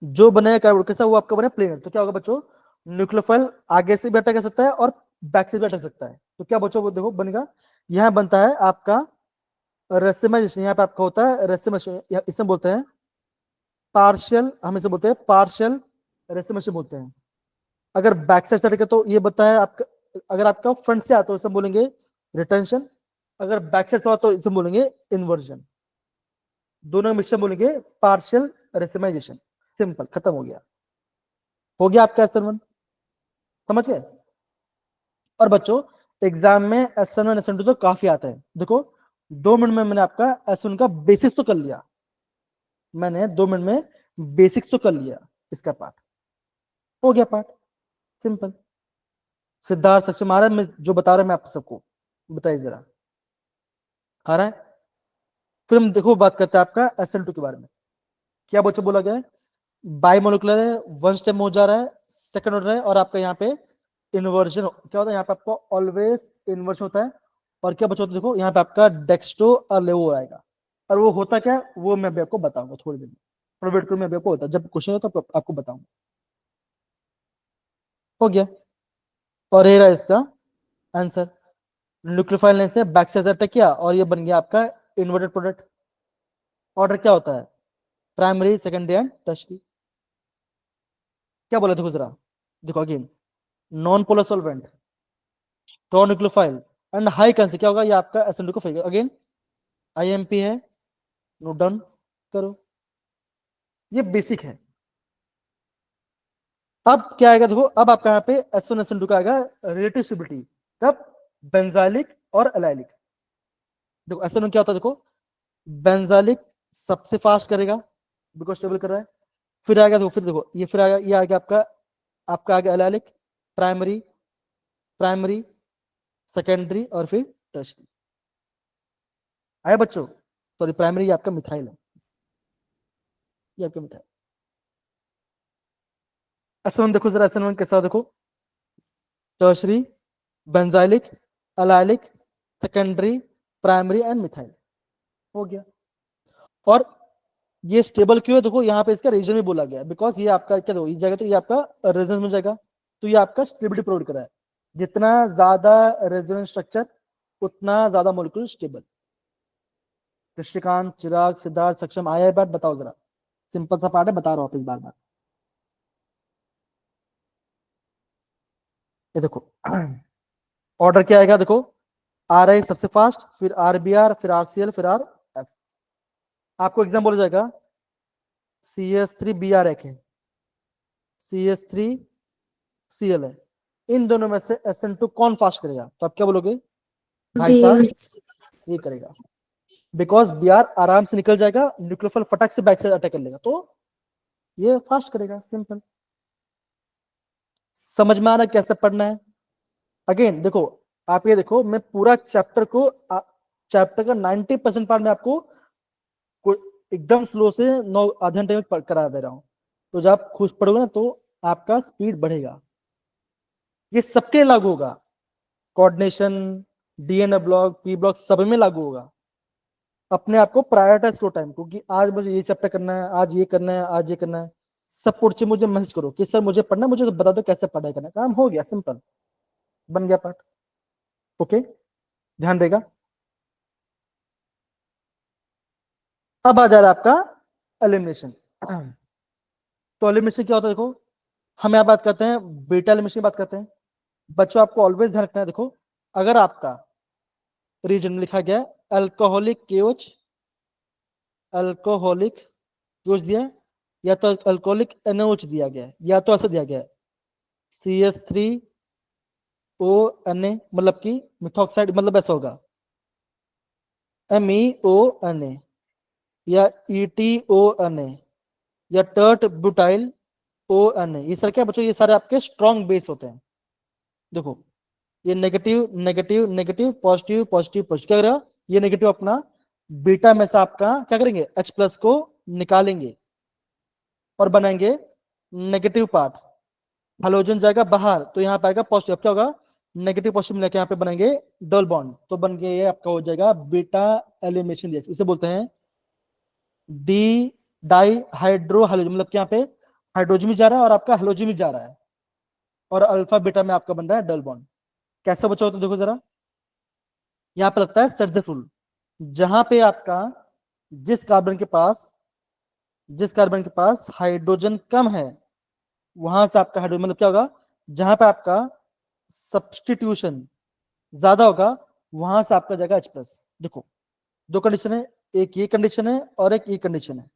जो बनेगा कार्बन कैसा, वो आपका बने प्लेन, तो क्या होगा बच्चों, न्यूक्लियोफाइल आगे से भी अटैक कर सकता है और बैक से भी अटैक सकता है, तो क्या बच्चों वो देखो बनेगा, यहां बनता है आपका रेसिमाइजेशन, यहाँ पे आपका होता है रेसिमाइजेशन, इसमें बोलते हैं पार्शियल, हम इसे बोलते हैं पार्शियल रेसिमाइजेशन बोलते हैं। अगर बैक साइड से अटैक है तो ये बताया आपका, अगर आपका फ्रंट से आता है तो इसे बोलेंगे रिटेंशन, अगर बैक साइड से आता तो इसे बोलेंगे इन्वर्जन, दोनों मिश्रण बोलेंगे पार्शियल रेसिमाइजेशन, सिंपल, खत्म हो गया आपका SN1, समझ गए। और बच्चों एग्जाम में SN1 SN2 तो काफी आता है। देखो 2 मिनट में मैंने आपका SN1 का बेसिक्स तो कर लिया, मैंने 2 मिनट में बेसिक्स तो कर लिया, इसका पार्ट हो गया, पार्ट सिंपल। सिद्धार्थ सक्षम आ रहा है, मैं जो बता रहा हूं मैं आप सबको, बताइए जरा आ रहा है। फिर हम देखो बात करते हैं आपका SN2 के बारे में। क्या बच्चों बोला गया है, बायोमोलिकुलर है, 1 स्टेप में हो जा रहा है, सेकंड ऑर्डर है, और आपका यहाँ पे इन्वर्जन क्या होता है, यहाँ पे आपको ऑलवेज इन्वर्जन होता है। और क्या बच्चों देखो यहाँ पे आपका डेक्स्ट्रो और लेवो आएगा, और वो होता क्या है वो मैं अभी आपको बताऊंगा थोड़ी देर में, थोड़ा वेट करो, मैं अभी आपको होता जब क्वेश्चन हो तो आपको बताऊंगा। हो गया, और ये रहा इसका आंसर। न्यूक्लियोफाइल ने इसे बैक से अटैक किया और ये बन गया आपका इन्वर्टेड प्रोडक्ट। ऑर्डर क्या होता है, प्राइमरी सेकेंडरी एंड टर्शियरी। क्या बोला देखो जरा, देखो again non polar solvent, strong nucleophile and high cancer, क्या होगा ये आपका SN2 को फेंकेगा। अगेन IMP है, नोट डाउन करो, ये बेसिक है। अब क्या आएगा देखो, अब आपका यहाँ पे SN SN2 का आएगा रिलेटिव स्टेबिलिटी, कब, बेंजाइलिक और एलाइलिक। देखो SN क्या होता है, देखो बेंजाइलिक सबसे फास्ट करेगा बिकॉज स्टेबल कर रहा है, फिर आएगा देखो, फिर देखो ये फिर आएगा, ये आएगा आपका आएगा एलाइलिक, प्राइमरी प्राइमरी सेकेंडरी और फिर टर्शियरी। आया बच्चों, सॉरी प्राइमरी आपका मिथाइल है, ये आपका मिथाइल। SN1 देखो जरा, SN1 कैसा देखो, tertiary, benzylic, allylic, secondary, primary and methyl. हो गया। और ये स्टेबल क्यों है, देखो यहाँ पे इसका रीजन भी बोला गया है, बिकॉज ये आपका क्या देखो, ये जाएगा तो ये आपका रेजोनेंस में जाएगा, तो ये आपका स्टेबिलिटी प्रोवाइड कर रहा है। जितना ज्यादा रेजोनेंस स्ट्रक्चर उतना ज्यादा मॉलिक्यूल स्टेबल। कृष्णकांत, चिराग, सिद्धार्थ, सक्षम आया है बात, बताओ जरा, सिंपल सा पार्ट है, बता रहा हूँ इस बार बार। ये देखो ऑर्डर क्या आएगा, देखो RI सबसे फास्ट, फिर RBR, फिर RCl, फिर RF। आपको एग्जाम बोला जाएगा CS3BR एक है, CS3Cl है, इन दोनों में से SN2 कौन फास्ट करेगा, तो आप क्या बोलोगे भाई साहब, ये करेगा, बिकॉज BR आराम से निकल जाएगा, न्यूक्लियोफाइल फटक से बैक से अटैक कर लेगा, तो ये फास्ट करेगा, सिंपल। समझ में आ रहा है कैसे पढ़ना है। अगेन देखो, आप ये देखो, मैं पूरा चैप्टर चैप्टर का 90% पार्ट में आपको एकदम स्लो से 9 आधे घंटे में करा दे रहा हूं, तो जब आप खुश पढ़ोगे ना तो आपका स्पीड बढ़ेगा। ये सबके लागू होगा, coordination, DNA block, P block, सब में लागू होगा। अपने आप को प्रायोरिटाइज करो टाइम को, कि आज मुझे ये चैप्टर करना है, आज ये करना है, आज ये करना है। सब पूछे मुझे मैसेज करो कि सर मुझे पढ़ना है, मुझे तो बता दो कैसे पढ़ाई करना है, काम हो गया, सिंपल बन गया पार्ट। ओके, ध्यान देगा। अब आ जा रहा है आपका एलिमिनेशन। तो एलिमिनेशन क्या होता है, देखो हम यहाँ बात करते हैं बीटा एलिमिनेशन की बात करते हैं। बच्चों आपको ऑलवेज ध्यान रखना है, देखो अगर आपका रीजन में लिखा गया अल्कोहलिक KOH, अल्कोहलिक KOH दिया है, या तो अल्कोहलिक NaOH दिया गया है, या तो ऐसा दिया गया है CS3ONa, मतलब कि मिथॉक्साइड, मतलब ऐसा होगा MEONa या ETONa या टर्ट ब्यूटाइल ONa। ये सारे क्या बच्चों, ये सारे आपके स्ट्रॉन्ग बेस होते हैं। देखो ये negative negative negative, positive positive positive, क्या करेगा ये नेगेटिव अपना बीटा में से आपका क्या करेंगे H+ को निकालेंगे और बनाएंगे नेगेटिव पार्ट। हाइड्रोजन जाएगा बाहर तो यहाँ पे आएगा पॉजिटिव, क्या होगा नेगेटिव पॉजिटिव मिलाकर यहाँ पे बनाएंगे डबल बॉन्ड, तो बन के ये आपका हो जाएगा बीटा एलिमिनेशन रिएक्शन। इसे बोलते हैं डी डाई हाइड्रो हाइड्रोजन, मतलब यहाँ पे हाइड्रोजन भी जा रहा है और आपका हाइड्रोजन भी जा रहा है, और अल्फा बीटा में आपका बन रहा है डबल बॉन्ड। कैसा बचा हो तो देखो जरा, यहाँ पे लगता है सर्जिफ रूल, जहां पे आपका जिस कार्बन के पास हाइड्रोजन कम है वहां से आपका हाइड्रोजन, मतलब क्या होगा जहां पे आपका सब्स्टिट्यूशन ज्यादा होगा वहां से आपका जाएगा H+। देखो दो कंडीशन है, एक ये कंडीशन है और एक ये कंडीशन है,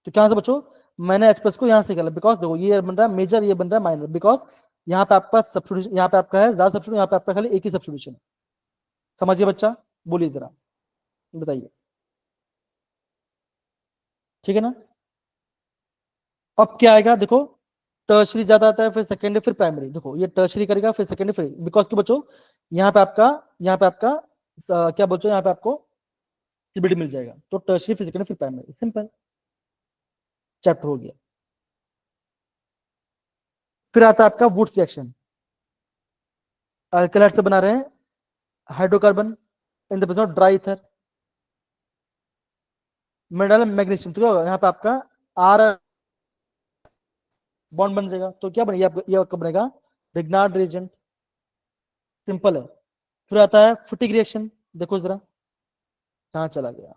तो क्या से बच्चों मैंने H+ को यहां से निकाला, बिकॉज देखो ये बन रहा है मेजर, ये बन रहा है माइनर, बिकॉज यहाँ पे आपका सब्स्टिट्यूशन, यहाँ पे आपका है ज्यादा सब्स्टिट्यूशन, यहाँ पे आपका खाली एक ही सब्स्टिट्यूशन है। समझिए बच्चा, बोलिए जरा, बताइए, ठीक है ना। अब क्या आएगा देखो, टर्शरी ज्यादा आता है, फिर सेकेंडरी, फिर प्राइमरी। देखो ये टर्शरी करेगा, फिर सेकेंडरी, फिर बिकॉज के बच्चों यहाँ पे आपका क्या बोलते हैं, यहाँ पे आपको सीबीडी मिल जाएगा। तो टर्शरी, फिर सेकेंडरी, फिर प्राइमरी, सिंपल चैप्टर हो गया। फिर आता है आपका वुड्स रिएक्शन। अल्कलाइड से बना रहे हैं hydrocarbon in the presence of dry ether, metal magnesium. तो क्या होगा, यहाँ पे आपका आर बॉन्ड बन जाएगा। तो क्या बनेगा, ये आपका बनेगा रिग्नार्ड रिएजेंट, सिंपल है। फिर आता है फुटिक रिएक्शन, देखो जरा कहाँ चला गया।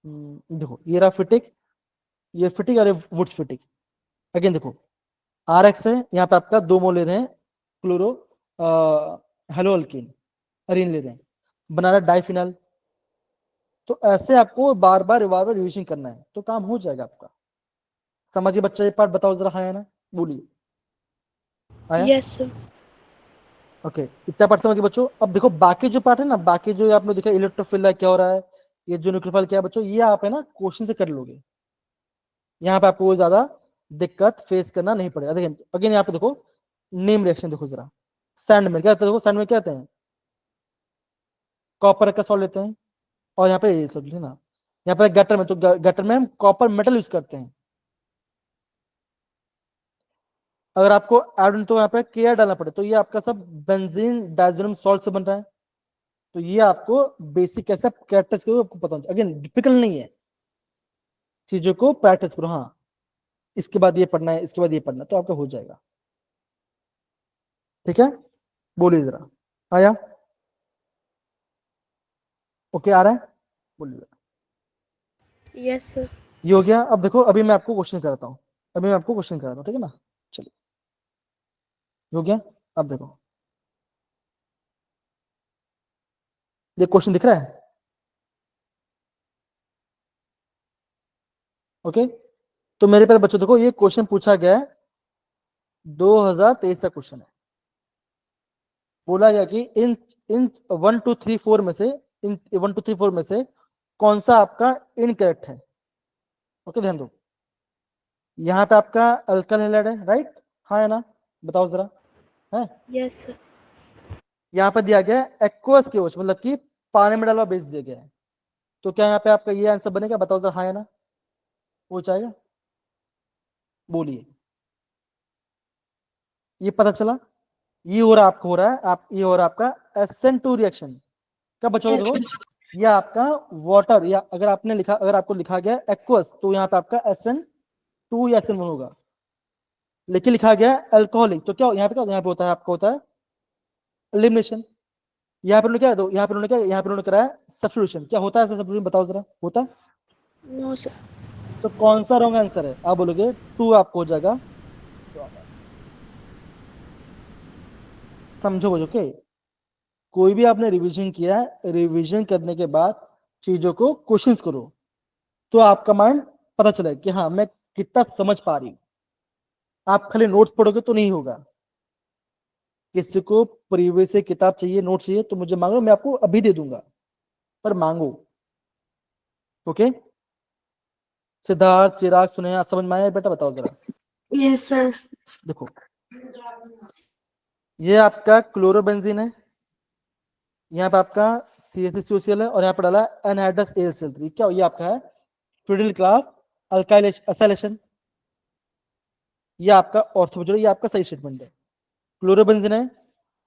देखो ये रहा फिटिक, ये फिटिक और वुड्स फिटिक। अगेन देखो आर एक्स है, यहाँ पे आपका 2 मोल ले रहे हैं क्लोरो हेलो अल्कीन, अरीन ले रहे हैं, बना रहा है डाइफिनल। तो ऐसे आपको बार बार रिवीजन करना है, तो काम हो जाएगा आपका। समझिए बच्चा, ये पार्ट बताओ जरा, हाँ या ना, बोलिए, आया। Yes sir. ओके, इतना पार्ट समझिए बच्चों। अब देखो बाकी जो पार्ट है ना, बाकी जो आपने देखा इलेक्ट्रोफिल है क्या हो रहा है, ये जो न्यूक्लियोफाइल क्या है बच्चों, ये आप है ना क्वेश्चन से कर लोगे। यहाँ पे आपको कोई ज्यादा दिक्कत फेस करना नहीं पड़ेगा। देखिए अगेन यहाँ पे देखो नेम रिएक्शन, देखो जरा सैंड में क्या होता है, देखो सैंड में क्या होते हैं, कॉपर का सॉल्ट लेते हैं, और यहाँ पे ये सब ना, यहाँ पे गटर में, तो गटर में हम कॉपर मेटल यूज करते हैं। अगर आपको एड तो यहाँ पे केयर डालना पड़े, तो ये आपका सब बेंजीन डाइजोनियम सॉल्ट से बन रहा है। तो ये आपको बेसिक कैसे कैरेक्टर्स के आपको पता होना चाहिए। अगेन डिफिकल्ट नहीं है, चीजों को प्रैक्टिस करो। हाँ इसके बाद ये पढ़ना है, इसके बाद ये पढ़ना है, तो आपका हो जाएगा, ठीक है। बोलिए जरा, आया, ओके आ रहा है, बोलिए जरा। Yes sir. ये हो गया। अब देखो अभी मैं आपको क्वेश्चन कराता हूँ, अभी मैं आपको क्वेश्चन कराता हूँ, ठीक है ना। चलिए ये हो गया। अब देखो ये क्वेश्चन दिख रहा है, ओके। तो मेरे पर बच्चों देखो ये क्वेश्चन पूछा गया है, 2023 का क्वेश्चन है। बोला गया कि इन इन 1 2 3 4 में से, इन 1 2 3 4 में से कौन सा आपका इनकरेक्ट है। ओके ध्यान दो, यहाँ पे आपका अल्कल हैलाइड है, राइट, हाँ है ना, बताओ जरा, है। Yes sir. यहाँ पे दिया गया है एक्वस के ओच, मतलब कि पानी में डाला बेच दिया गया है। तो क्या यहाँ पे आपका ये आंसर बनेगा, बताओ जरा, हाँ है ना, हो जाएगा, बोलिए। ये पता चला, ये हो रहा आपको, हो रहा है आप, ये हो रहा आपका SN2 रिएक्शन। क्या बच्चों देखो, ये आपका वाटर, या अगर आपने लिखा, अगर आपको लिखा गया एक्वस, तो यहाँ पे आपका SN2 या SN1 होगा। लेकिन लिखा गया अल्कोहलिक, तो क्या यहाँ पे, क्या यहाँ पे होता है, आपको होता है एलिमिनेशन। यहाँ पे उन्होंने क्या, दो यहाँ पे उन्होंने क्या, यहाँ पे उन्होंने कराया सब्स्टिट्यूशन। क्या होता है सब्स्टिट्यूशन, बताओ जरा, होता है। No sir. तो कौन सा रॉन्ग आंसर है, आप बोलोगे 2 आपको हो जाएगा wrong answer। समझो बच्चों के, कोई भी आपने रिवीजन किया है, रिवीजन करने के बाद चीजों को क्वेश्चंस करो, तो आपका माइंड पता चले कि हाँ मैं कितना समझ पा रही हूँ। आप खाली नोट्स पढ़ोगे तो नहीं होगा। किसी को प्रीवियस से किताब चाहिए, नोट चाहिए, तो मुझे मांगो, मैं आपको अभी दे दूंगा, पर मांगो, ओके। सिद्धार्थ, चिराग, सुनेहा, समझ में आया बेटा, बताओ जरा। Yes sir. देखो ये आपका क्लोरोबेंजीन है, यहाँ पे आपका CH3COCl है, और यहाँ पे डाला एनहाइड्रस AlCl3। क्या ये आपका है फिडिल क्लास अल्काइलेशन। ये आपका ऑर्थो, ये आपका सही स्टेटमेंट है। क्लोरोबेंजीन है,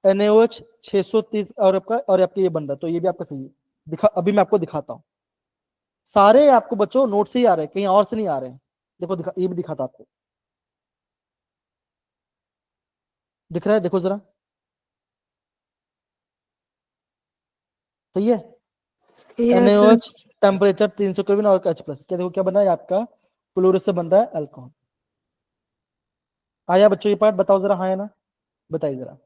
NaOH 630, और आपका ये बन रहा है, तो ये भी आपका सही है। अभी मैं आपको दिखाता हूँ, सारे आपको बच्चों नोट से ही आ रहे हैं, कहीं और से नहीं आ रहे हैं। देखो ये भी दिखाता आपको, दिख रहा है, देखो जरा, सही है। Yes sir. NaOH temperature 300 kelvin और H+, क्या देखो क्या बन रहा है आपका, क्लोरो से बन रहा है अल्कोहल। आया बच्चों ये पार्ट, बताओ जरा, हाँ है ना, बताइए जरा,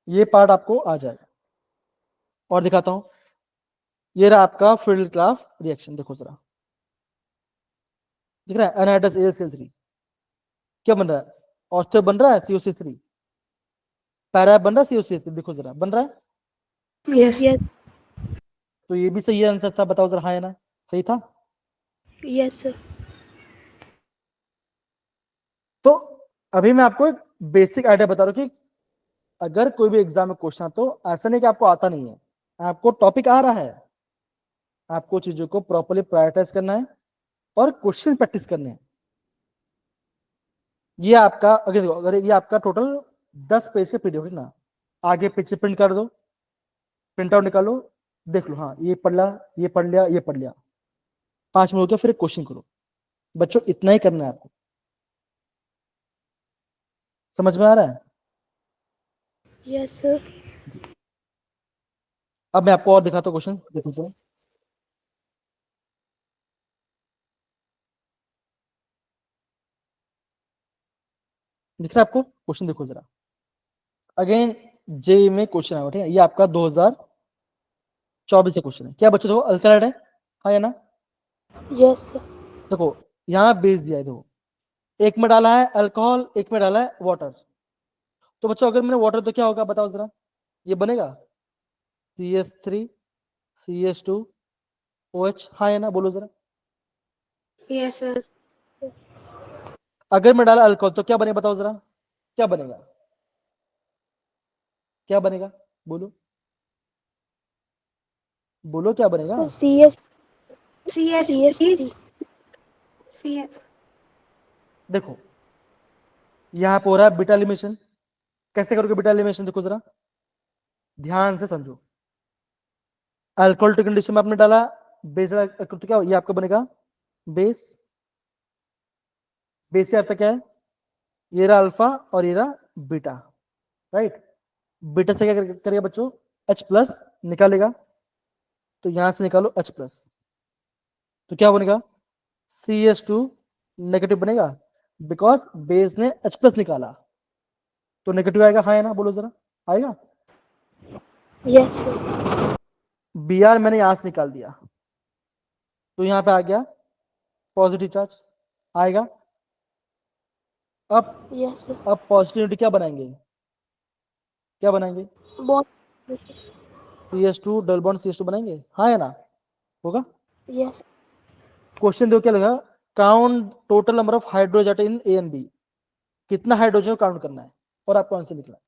ये पार्ट आपको आ जाएगा। और दिखाता हूं, ये रहा आपका फिल्ड क्लाफ रिएक्शन, देखो जरा, दिख रहा है, एनहाइड्रस AlCl3 क्या बन रहा है, ऑर्थो बन रहा है COC3, पैरा बन रहा है COCH3, देखो जरा बन रहा है। Yes. यस तो ये भी सही आंसर था, बताओ जरा हाँ या ना, सही था। Yes sir. तो अभी मैं आपको एक बेसिक आइडिया बता रहा हूँ कि अगर कोई भी एग्जाम में क्वेश्चन तो ऐसा नहीं कि आपको आता नहीं है, आपको टॉपिक आ रहा है, आपको चीजों को प्रॉपर्ली प्रायोरिटाइज करना है और क्वेश्चन प्रैक्टिस करने हैं। ये आपका अगर देखो, अगर ये आपका टोटल 10 पेज के पीडीएफ है ना, आगे पीछे प्रिंट कर दो, प्रिंट आउट निकालो, देख लो, हाँ ये पढ़ लिया, ये पढ़ लिया, ये पढ़ लिया, 5 मिनट हो गया, फिर एक क्वेश्चन करो। बच्चों इतना ही करना है आपको, समझ में आ रहा है। Yes sir. अब मैं आपको और दिखाता हूँ क्वेश्चन, देखो सर। दिख रहा है आपको क्वेश्चन, देखो जरा, अगेन जेई में क्वेश्चन आया, ठीक है, ये आपका 2024 से क्वेश्चन है। क्या बच्चों देखो, अल्कलाइड है, हाँ या ना, यस सर। देखो यहाँ बेस दिया है, देखो एक में डाला है अल्कोहल, एक में डाला है वाटर। तो बच्चों अगर मैंने वाटर तो क्या होगा बताओ जरा, ये बनेगा CH3 CH2 OH, हाँ या ना, बोलो जरा। Yes, sir. अगर मैं डाला अल्कोहल तो क्या बनेगा बताओ जरा, क्या बनेगा, क्या बनेगा, बोलो बोलो, क्या बनेगा। Sir CS CS3. CS. देखो यहाँ पे हो रहा है बीटा एलिमिनेशन, कैसे करोगे बीटा एलिमिनेशन, देखो जरा ध्यान से समझो। अल्कोहल टू कंडीशन में आपने डाला बेस, तो क्या ये आपका बनेगा बेस, बेस का अर्थ क्या है, ये रहा अल्फा और ये रहा बीटा, राइट। बीटा से क्या करेगा बच्चों, H प्लस निकालेगा, तो यहां से निकालो H प्लस, तो क्या बनेगा CH2 नेगेटिव बनेगा, बिकॉज बेस ने H प्लस निकाला, तो नेगेटिव आएगा, हाँ या ना, बोलो जरा, आएगा। Yes sir. Br मैंने यहां से निकाल दिया, तो यहां पे आ गया पॉजिटिव चार्ज, आएगा। अब यस सर। अब पॉजिटिविटी क्या बनाएंगे, क्या बनाएंगे, bond. CH2 double bond CH2 बनाएंगे, हाँ या ना, होगा। यस क्वेश्चन देखो क्या लगा, count total number of hydrogen atom in A and B, कितना हाइड्रोजन काउंट करना है और आपको आंसर लिखना है।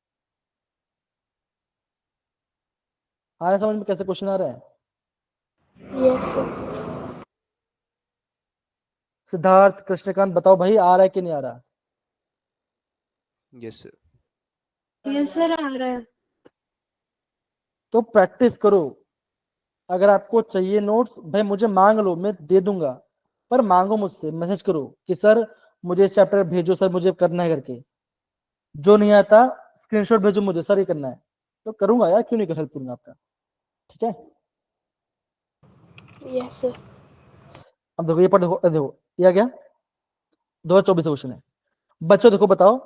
आया समझ में कैसे क्वेश्चन आ रहा है। Yes sir. सिद्धार्थ कृष्णकांत बताओ भाई, आ रहा है कि नहीं आ रहा। Yes sir. Yes, sir. आ रहा है. तो प्रैक्टिस करो, अगर आपको चाहिए नोट्स भाई मुझे मांग लो, मैं दे दूंगा, पर मांगो मुझसे, मैसेज करो कि सर मुझे इस चैप्टर भेजो, सर मुझे करना है करके, जो नहीं आता स्क्रीनशॉट भेजो मुझे, सर ये करना है, तो करूंगा यार, क्यों नहीं कर हेल्प करूंगा आपका, ठीक है। Yes sir. अब देखो ये पढ़, देखो देखो ये आ गया 2024 क्वेश्चन है। बच्चों देखो बताओ,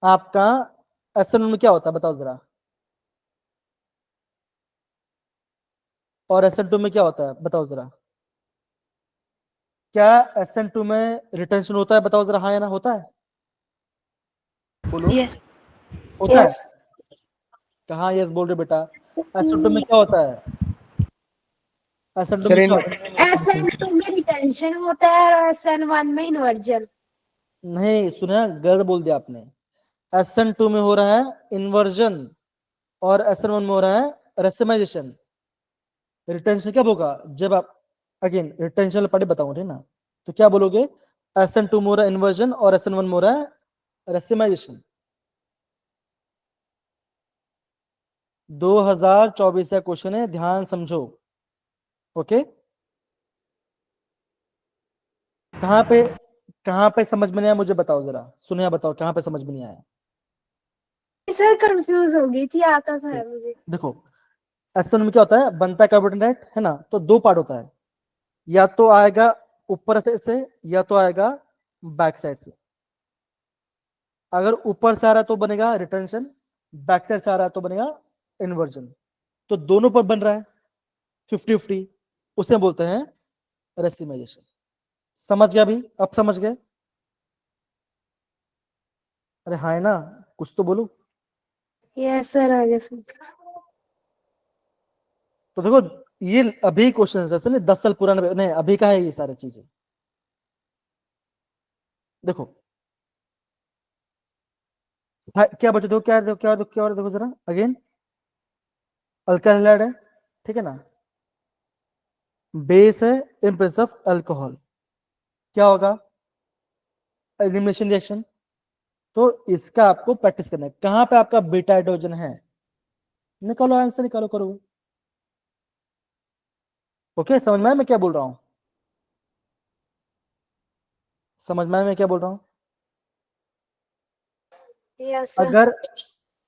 आपका SN1 में क्या होता है बताओ जरा, और SN2 में क्या होता है बताओ जरा, क्या SN2 में रिटेंशन होता है बताओ जरा, हाँ या ना, होता है, बोलो, यस होता है, Yes. कहाँ यस बोल रहे बेटा। SN2 में क्या होता है, SN2 सर में इन क्या होता है? SN2 में रिटेंशन होता है और SN1 में इन्वर्जन. नहीं सुना, गलत बोल दिया आपने। SN2 में हो रहा है इन्वर्जन और SN1 में हो रहा है रेसिमाइजेशन। रिटेंशन कब होगा, जब आप, अगेन रिटेंशन पढ़े बताऊं, ठीक ना, तो क्या बोलोगे, SN2 में हो रहा है इन्वर्जन और SN1 में हो रहा है रेसिमाइजेशन। 2024 का क्वेश्चन है, ध्यान समझो, ओके। कहां पे समझ में नहीं आया मुझे बताओ जरा, सुनिए बताओ कहां पे समझ में नहीं आया। सर कंफ्यूज हो गई थी, आता तो है मुझे. देखो SN में क्या होता है, बनता है कार्बोहाइड्रेट है ना, तो दो पार्ट होता है, या तो आएगा ऊपर साइड से या तो आएगा बैक साइड से। अगर ऊपर से आ रहा है तो बनेगा रिटेंशन, बैक साइड से आ रहा है तो बनेगा इन्वर्जन, तो दोनों पर बन रहा है 50-50, उसे बोलते हैं रेसिमाइजेशन। समझ गया अभी? अब समझ गए? अरे हाँ है ना, कुछ तो बोलो। यस सर, आ गया सर। तो देखो ये अभी क्वेश्चन है, जैसे नहीं 10 साल पुराना नहीं, अभी का है ये सारी चीजें। देखो क्या बचे, देखो क्या, देखो क्या, देखो क्या, देखो जरा अगेन, अल्काइल हैलाइड है, ठीक है ना, बेस है इन प्रेजेंस ऑफ अल्कोहल, क्या होगा? Elimination reaction. तो इसका आपको प्रैक्टिस करना है। कहां पे आपका बीटा हाइड्रोजन है? निकालो आंसर, निकालो, करो। ओके, समझ में आया मैं क्या बोल रहा हूं? समझ में आया मैं क्या बोल रहा हूं? Yes sir. अगर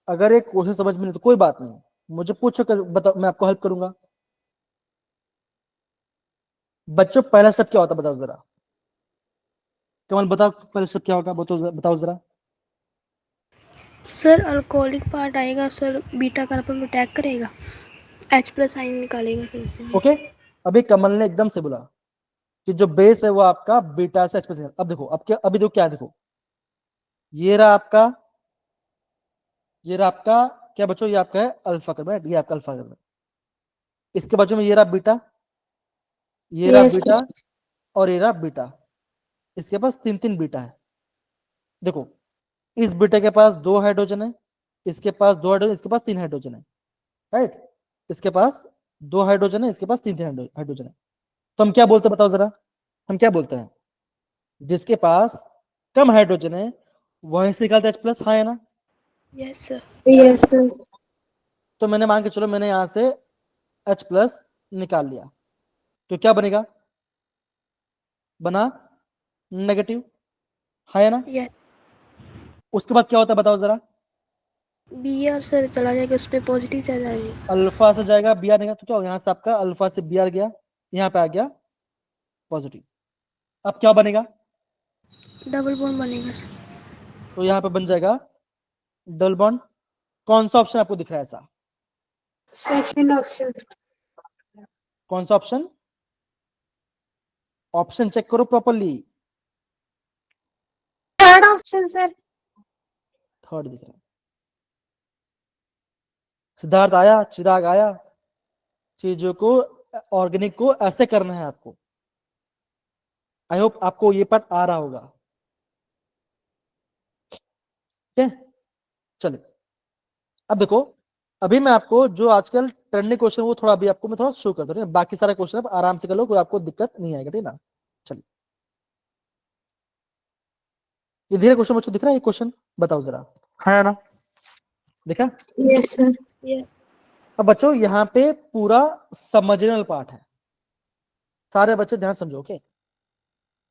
अगर एक क्वेश्चन समझ में नहीं तो कोई बात नहीं, मुझे पूछो, बताओ, मैं आपको हेल्प करूंगा। बच्चों पहला स्टेप क्या होता है बताओ जरा, कमल बताओ पहला स्टेप क्या होगा, बताओ जरा। सर अल्कोहलिक पार्ट आएगा सर, बीटा कार्बन में अटैक करेगा, H+ आयन निकालेगा सर उसमें। ओके, अभी कमल ने एकदम से बोला कि जो बेस है वो आपका बीटा से H+। अब देखो, अब क्या, अभी देखो क्या, देखो ये रहा आपका, ये रहा आपका क्या बच्चों, ये आपका है अल्फा कार्बन, ये आपका अल्फा कार्बन। इसके बाजू में ये रहा बीटा, ये रहा यस बीटा, और ये रहा बीटा। इसके पास तीन तीन बीटा है। देखो इस बीटा के पास दो हाइड्रोजन है, इसके पास दो हाइड्रोजन, इसके पास तीन हाइड्रोजन है, राइट? इसके पास दो हाइड्रोजन है, इसके पास तीन तीन हाइड्रोजन है। तो हम क्या बोलते हैं बताओ जरा, हम क्या बोलते हैं? जिसके पास कम हाइड्रोजन है वहीं से निकालते H+, हाँ है ना? Yes sir. Yes sir. तो मैंने मान के चलो, मैंने यहां से H+ निकाल लिया, तो क्या बनेगा? बना नेगेटिव, हाँ है ना? यस। उसके बाद क्या होता है बताओ जरा? Br सर चला जाएगा, उस पर पॉजिटिव चला जाएगा। अल्फा से जाएगा Br निकला, तो क्या होगा, यहाँ से आपका अल्फा से Br गया, यहाँ पे आ गया पॉजिटिव। अब क्या बनेगा? डबल बॉन्ड बनेगा सर। तो यहाँ पे बन जाएगा डबल बॉन्ड। कौन सा ऑप्शन आपको दिख रहा है ऐसा? Second option. कौन सा ऑप्शन? ऑप्शन चेक करो properly. Third option sir. Third दिख रहा है। सिद्धार्थ आया, चिराग आया। चीजों को, ऑर्गेनिक को ऐसे करना है आपको। आई होप आपको ये पार्ट आ रहा होगा। ठीक है, चलिए अब देखो, अभी मैं आपको जो आजकल ट्रेंडिंग क्वेश्चन वो थोड़ा अभी आपको मैं थोड़ा शो करता हूँ, बाकी सारे क्वेश्चन आप आराम से कर लो, कोई आपको दिक्कत नहीं आएगा, ठीक है ना? चलिए, ये धीरे क्वेश्चन बच्चों दिख रहा है, ये क्वेश्चन बताओ जरा, है ना? देखा? Yes sir. यस। अब बच्चों यहाँ पे पूरा समझने वाला पार्ट है, सारे बच्चे ध्यान समझो। ओके,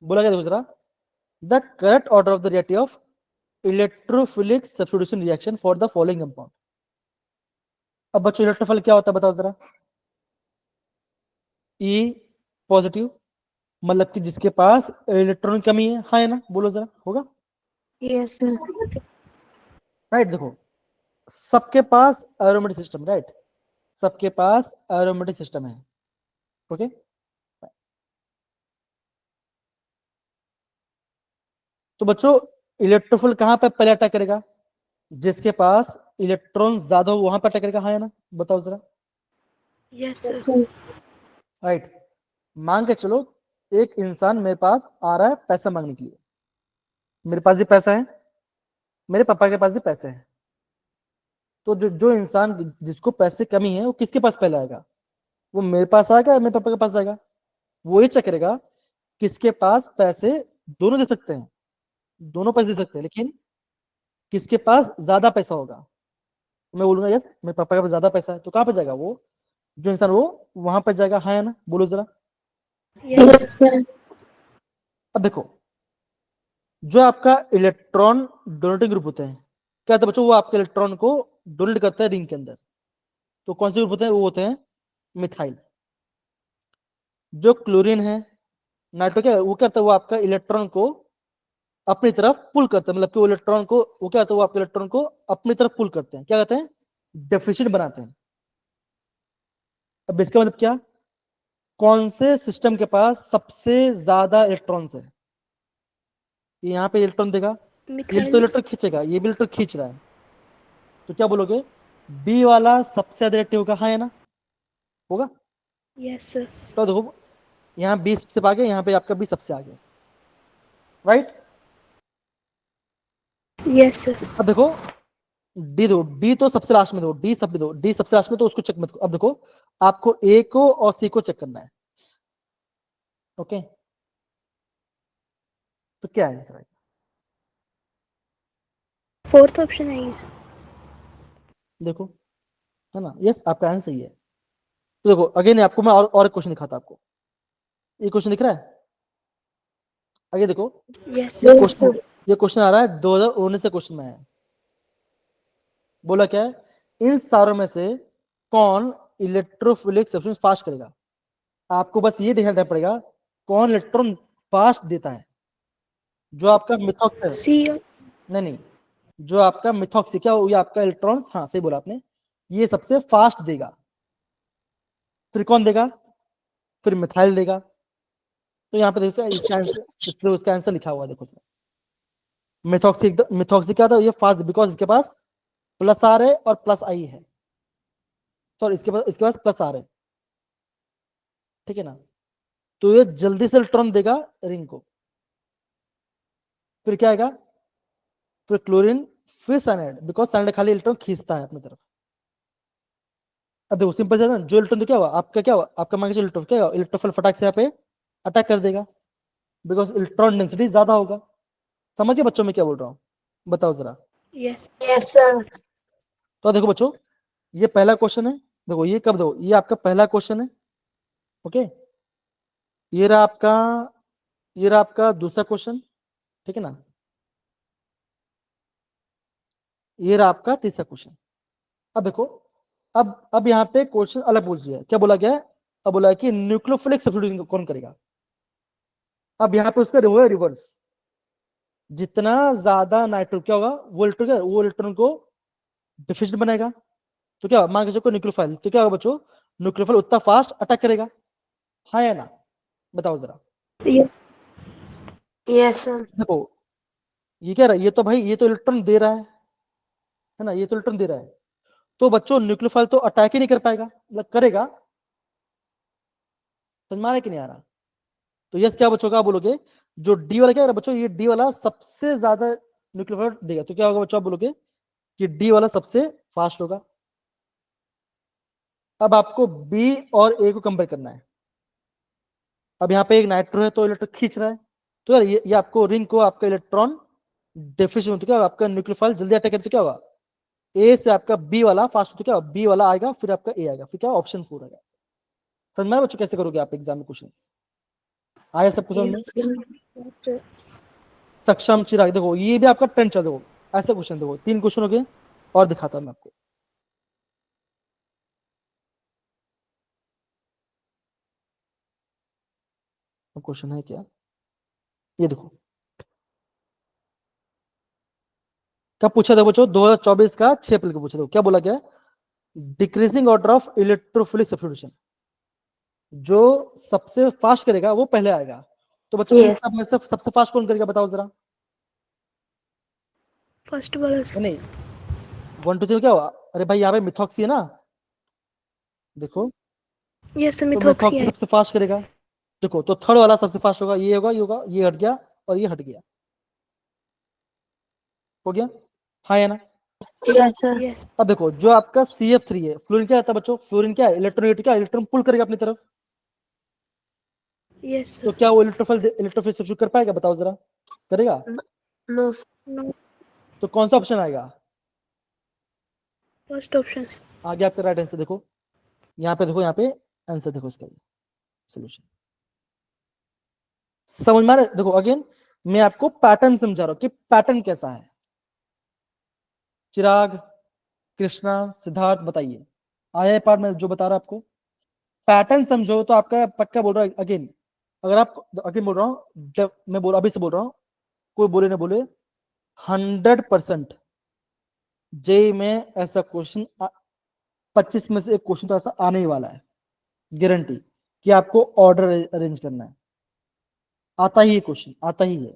बोला क्या देखो जरा, the correct order of the reactive of electrophilic substitution reaction for the following compound. अब बच्चों इलेक्ट्रोफिल क्या होता है बताओ जरा? ई पॉजिटिव, मतलब कि जिसके पास इलेक्ट्रॉन कमी है, हाँ है ना? बोलो जरा, होगा? Yes sir. राइट, देखो सबके पास एरोमेटिक सिस्टम, राइट? सबके पास एरोमेटिक सिस्टम है। ओके, तो बच्चों इलेक्ट्रोफिल कहां पे पहले अटैक करेगा? जिसके पास इलेक्ट्रॉन ज्यादा हो वहां पर अटैक करेगा, हाँ है ना? बताओ जरा। Yes sir. राइट, मांग के चलो, एक इंसान मेरे पास आ रहा है पैसा मांगने के लिए, मेरे पास भी पैसा है, मेरे पापा के पास भी पैसे हैं। तो जो इंसान जिसको पैसे कमी है वो किसके पास पहले आएगा? वो मेरे पास आएगा या मेरे पापा के पास आएगा? वो ये चेक करेगा किसके पास पैसे, दोनों दे सकते हैं, दोनों पैसे दे सकते हैं, लेकिन किसके पास ज्यादा पैसा होगा? तो मैं बोलूंगा यस मेरे पापा के पास ज्यादा पैसा है, तो कहां पे जाएगा वो, जो इंसान वो वहां पर जाएगा, हाँ है ना? बोलो जरा। Yes sir. अब देखो, जो आपका इलेक्ट्रॉन डोनेटिंग ग्रुप होते हैं, क्या होता है बच्चों, वो आपके इलेक्ट्रॉन को डोनेट करते हैं रिंग के अंदर। तो कौन से ग्रुप होते हैं? वो होते हैं मिथाइल। जो क्लोरीन है, नाइट्रो, क्या वो क्या करता है, वो आपका इलेक्ट्रॉन को अपनी तरफ पुल करते हैं, मतलब कि वो इलेक्ट्रॉन को, वो क्या होता है, वो आपके इलेक्ट्रॉन को अपनी तरफ पुल करते हैं, क्या कहते हैं, डेफिशिएंट बनाते हैं। अब इसका मतलब क्या, कौन से सिस्टम के पास सबसे ज्यादा इलेक्ट्रॉन्स है? यहाँ पे इलेक्ट्रॉन देगा, ये तो मिथाइल इलेक्ट्रॉन खींचेगा, ये भी इलेक्ट्रॉन खींच रहा है, तो क्या बोलोगे? बी वाला सबसे ज्यादा रिएक्टिव होगा, हाँ या ना? होगा? यस सर तो देखो यहाँ बी सबसे आगे, यहाँ पे आपका बी सबसे आगे, राइट? यस सर अब देखो डी दो, डी तो सबसे लास्ट में दो, डी सब दो, डी सबसे लास्ट में, तो उसको चेक मत करो। अब देखो आपको ए को और सी को चेक करना है, ओके? तो क्या आंसर है? फोर्थ ऑप्शन है ये देखो, है ना? यस, आपका आंसर सही है। तो देखो अगेन आपको मैं और क्वेश्चन दिखाता आपको। ये क्वेश्चन दिख रहा है आगे? देखो यस ये क्वेश्चन आ रहा है 2019 से क्वेश्चन में है। बोला क्या है? इन सारों में से कौन इलेक्ट्रोफिलिक सब्सटेंस फास्ट करेगा? आपको बस ये ध्यान रखना पड़ेगा कौन इलेक्ट्रॉन फास्ट देता है। जो आपका मिथॉक्स है, सी नहीं, जो आपका मिथॉक्सी, क्या ये आपका इलेक्ट्रॉन, हाँ सही बोला आपने, ये सबसे फास्ट देगा। फिर कौन देगा? फिर मिथाइल देगा। तो यहाँ पे देखो इसका आंसर, इसलिए उसका आंसर लिखा हुआ है, देखो मिथॉक्सी, मिथॉक्सी क्या था? ये फास्ट, बिकॉज इसके पास प्लस आर है और प्लस आई है, सॉरी इसके पास प्लस आर है, ठीक है ना? तो ये जल्दी से इलेक्ट्रॉन देगा रिंग को। फिर क्या आएगा? फिर क्लोरीन, फिर साइनाइड, बिकॉज साइनाइड खाली इलेक्ट्रॉन खींचता है अपनी तरफ। अब देखो सिंपल है ना, जो इलेक्ट्रॉन तो क्या हुआ आपका, क्या हुआ आपका मान के इलेक्ट्रॉन, क्या हुआ? इलेक्ट्रोफिल फटाक से यहाँ पे अटैक कर देगा, बिकॉज इलेक्ट्रॉन डेंसिटी ज्यादा होगा। समझिए बच्चों में क्या बोल रहा हूँ, बताओ जरा। Yes yes sir. तो देखो बच्चों, ये पहला क्वेश्चन है, देखो ये कब, देखो ये आपका पहला क्वेश्चन है, ओके? ये रहा आपका दूसरा क्वेश्चन, ठीक है ना? ये रहा आपका तीसरा क्वेश्चन। अब देखो, अब यहाँ पे क्वेश्चन अलग पूछ दिया है। क्या बोला गया है? अब बोला है कि न्यूक्लियोफिलिक सब्स्टिट्यूशन कौन करेगा। अब यहाँ पे उसका वो है रिवर्स, जितना ज्यादा नाइट्रो क्या होगा, वो इलेक्ट्रॉन को डिफिशिएंट बनाएगा। तो क्या मान के चलो न्यूक्लियोफाइल, तो क्या होगा बच्चों? न्यूक्लियोफाइल उतना फास्ट अटैक करेगा, हाँ या ना? बताओ जरा। Yes sir. देखो ये क्या रहा है, ये तो भाई ये तो इलेक्ट्रॉन दे रहा है ना, ये तो इलेक्ट्रॉन दे रहा है, तो बच्चों न्यूक्लियोफाइल तो अटैक ही नहीं कर पाएगा, मतलब करेगा। समझ में आ रहा है कि नहीं आ रहा? तो यस क्या बच्चों का बोलोगे? जो डी वाला क्या है बच्चों, ये डी वाला सबसे ज्यादा न्यूक्लियोफाइल देगा, तो क्या होगा बच्चों? आप बोलोगे कि डी वाला सबसे फास्ट होगा। अब आपको बी और ए को कंपेयर करना है। अब यहाँ पे एक नाइट्रो है तो इलेक्ट्रॉन खींच रहा है, तो यार ये आपको रिंग को आपका इलेक्ट्रॉन डेफिशिएंट, तो क्या होगा? आपका न्यूक्लियोफाइल जल्दी अटैक करते, तो क्या होगा? ए से आपका बी वाला फास्ट, तो क्या बी वाला आएगा, फिर आपका ए आएगा, फिर क्या ऑप्शन 4 आएगा। समझ में आया बच्चों कैसे करोगे आप एग्जाम में क्वेश्चन? आया सब कुछ समझ में? सक्षम चिराग, देखो ये भी आपका ट्रेंड चल, देखो ऐसे क्वेश्चन, देखो 3 क्वेश्चन हो गए और दिखाता हूं मैं आपको। क्वेश्चन है क्या, ये देखो क्या पूछा था बच्चों, 2024 का 6 अप्रैल को पूछा था। क्या बोला गया? Decreasing order of electrophilic substitution, जो सबसे फास्ट करेगा वो पहले आएगा। तो बच्चों इन Yes. सब में से सबसे फास्ट कौन करेगा, बताओ जरा। फर्स्ट वाला सर नहीं 1 2 3 क्या हुआ? अरे भाई यहाँ पे मिथॉक्सी है ना, देखो यस सर तो मिथॉक्सी मिथॉक्सी है सबसे फास्ट करेगा। देखो तो थर्ड वाला सबसे फास्ट होगा, ये होगा, ये होगा, ये हट गया और ये हट गया, हो गया, हाँ या ना? Yes, sir. यस अब देखो जो आपका CF3 है, फ्लोरीन क्या आता है बच्चों? फ्लोरीन क्या है? इलेक्ट्रॉन, क्या इलेक्ट्रॉन पुल करेगा अपनी तरफ, यस तो सर क्या वो इलेक्ट्रोफिल सब्स्टिट्यूट कर पाएगा, बताओ जरा, करेगा? No. नो तो कौन सा ऑप्शन आएगा फर्स्ट ऑप्शन आगे आपका राइट आंसर? देखो यहाँ पे, देखो यहाँ पे आंसर देखो इसका सोल्यूशन, समझ में आ रहा है? देखो अगेन मैं आपको पैटर्न समझा रहा हूं कि पैटर्न कैसा है। चिराग, कृष्णा, सिद्धार्थ बताइए, आया है पार्ट में जो बता रहा आपको? पैटर्न समझो तो आपका पक्का बोल रहा है। अगेन अगर आप, अगेन बोल रहा हूँ, मैं बोल अभी से बोल रहा हूँ, कोई बोले ना बोले, 100% जेई में ऐसा क्वेश्चन 25 में से एक क्वेश्चन तो ऐसा आने ही वाला है, गारंटी कि आपको ऑर्डर अरेंज करना है। आता ही है क्वेश्चन, आता ही है।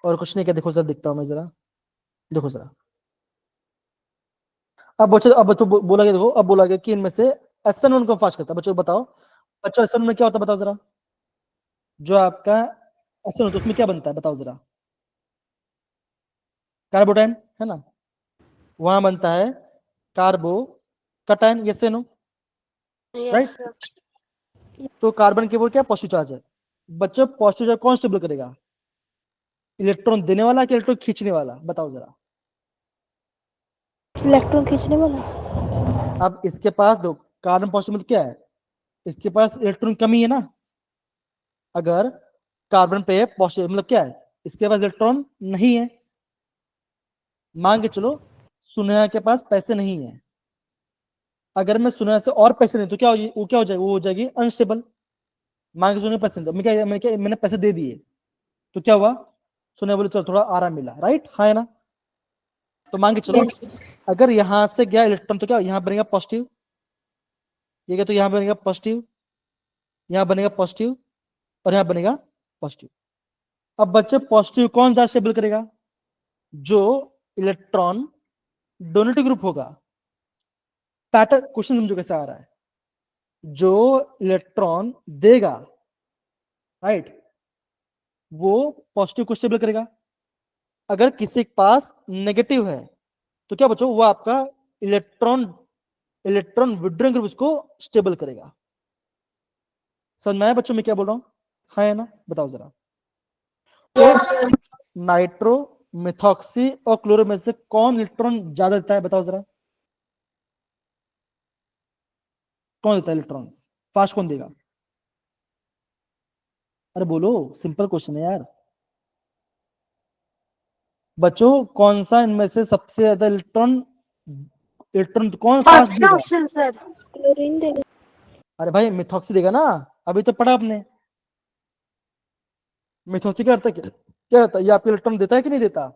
और कुछ नहीं, क्या देखो जरा, दिखता हूं मैं जरा, देखो जरा। अब बच्चों, अब तो बोला गया, देखो अब बोला गया कि इनमें से SN1 को फास्ट करता है। बच्चों बताओ, बच्चों SN1 में क्या होता है, बताओ जरा। जो आपका SN होता है उसमें क्या बनता है, बताओ जरा। कार्बोटाइन है ना, वहां बनता है carbocation, yes no, right. Yes sir. तो कार्बन के वो क्या पॉजिटिव चार्ज है। बच्चों पॉजिटिव चार्ज कौन स्टेबल करेगा, इलेक्ट्रॉन देने वाला कि इलेक्ट्रॉन खींचने वाला, बताओ जरा। इलेक्ट्रॉन खींचने वाला सर। अब इसके पास दो कार्बन पॉजिटिव मतलब क्या है, इसके पास इलेक्ट्रॉन कमी है ना। अगर कार्बन पे पॉजिटिव मतलब क्या है, इसके पास इलेक्ट्रॉन नहीं है। मान के चलो सुनेहा के पास पैसे नहीं है, अगर मैं सुनेहा से और पैसे नहीं तो क्या हो, वो क्या हो जाएगी, वो हो जाएगी अनस्टेबल। मान के सुने पैसे नहीं, तो मैंने पैसे दे दिए, तो क्या हुआ, सुनेहा बोले चलो थोड़ा आराम मिला, राइट, हाँ है ना। तो मान के चलो अगर यहां से गया इलेक्ट्रॉन तो क्या यहां बनेगा पॉजिटिव, ठीक है, तो यहां बनेगा पॉजिटिव, यहां बनेगा पॉजिटिव, और यहां बनेगा पॉजिटिव। अब बच्चे पॉजिटिव कौन ज्यादा स्टेबल करेगा, जो इलेक्ट्रॉन डोनेटिव ग्रुप होगा। पैटर्न क्वेश्चन समझो कैसे आ रहा है, जो इलेक्ट्रॉन देगा, राइट, वो पॉजिटिव को स्टेबल करेगा। अगर किसी के पास नेगेटिव है तो क्या बच्चों, वो आपका इलेक्ट्रॉन इलेक्ट्रॉन विड्रॉइंग ग्रुप उसको स्टेबल करेगा। समझ में आया बच्चों मैं क्या बोल रहा हूं, हाँ है ना, बताओ जरा। नाइट्रो, मिथॉक्सी और क्लोरो में से कौन इलेक्ट्रॉन ज्यादा देता है, बताओ जरा। कौन देता है इलेक्ट्रॉन फास्ट, कौन देगा, अरे बोलो, सिंपल क्वेश्चन है यार। बच्चों कौन सा इनमें से सबसे ज्यादा इलेक्ट्रॉन इलेक्ट्रॉन कौन फास्ट फर्स्ट देगा। Option sir. क्लोरीन देगा। अरे भाई मिथॉक्सी देगा ना, अभी तो पढ़ा आपने। मिथॉक्सी क्या करता है, क्या करता है, ये आपको इलेक्ट्रॉन देता है कि नहीं देता।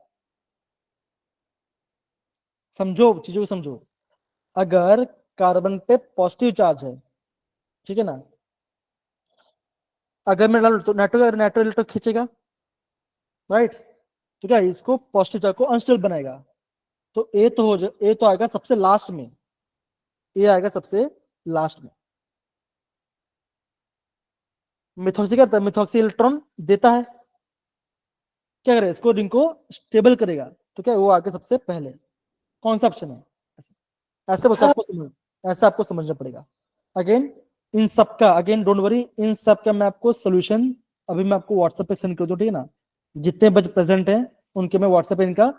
समझो चीजों को समझो। अगर कार्बन पे पॉजिटिव चार्ज है, ठीक है ना, अगर मैं डालूं तो नाइट्रो इलेक्ट्रॉन खींचेगा, राइट, तो क्या इसको पॉजिटिव चार्ज को अनस्टेबल बनाएगा। तो ए तो आएगा सबसे लास्ट में, ए आएगा सबसे लास्ट में। मिथॉक्सी क्या करता है, मिथॉक्सी इलेक्ट्रॉन देता है, क्या करेगा, इसको रिंग को स्टेबल करेगा, तो क्या वो आगे सबसे पहले। कौन सा ऑप्शन है, ऐसे बस आपको समझ, ऐसा आपको समझना पड़ेगा। अगेन इन सबका, अगेन डोंट वरी, इन सब का मैं आपको सोल्यूशन अभी मैं आपको व्हाट्सएप पे सेंड कर दूं, ठीक है ना। जितने बच्चे प्रेजेंट हैं उनके मैं व्हाट्सएप पे इनका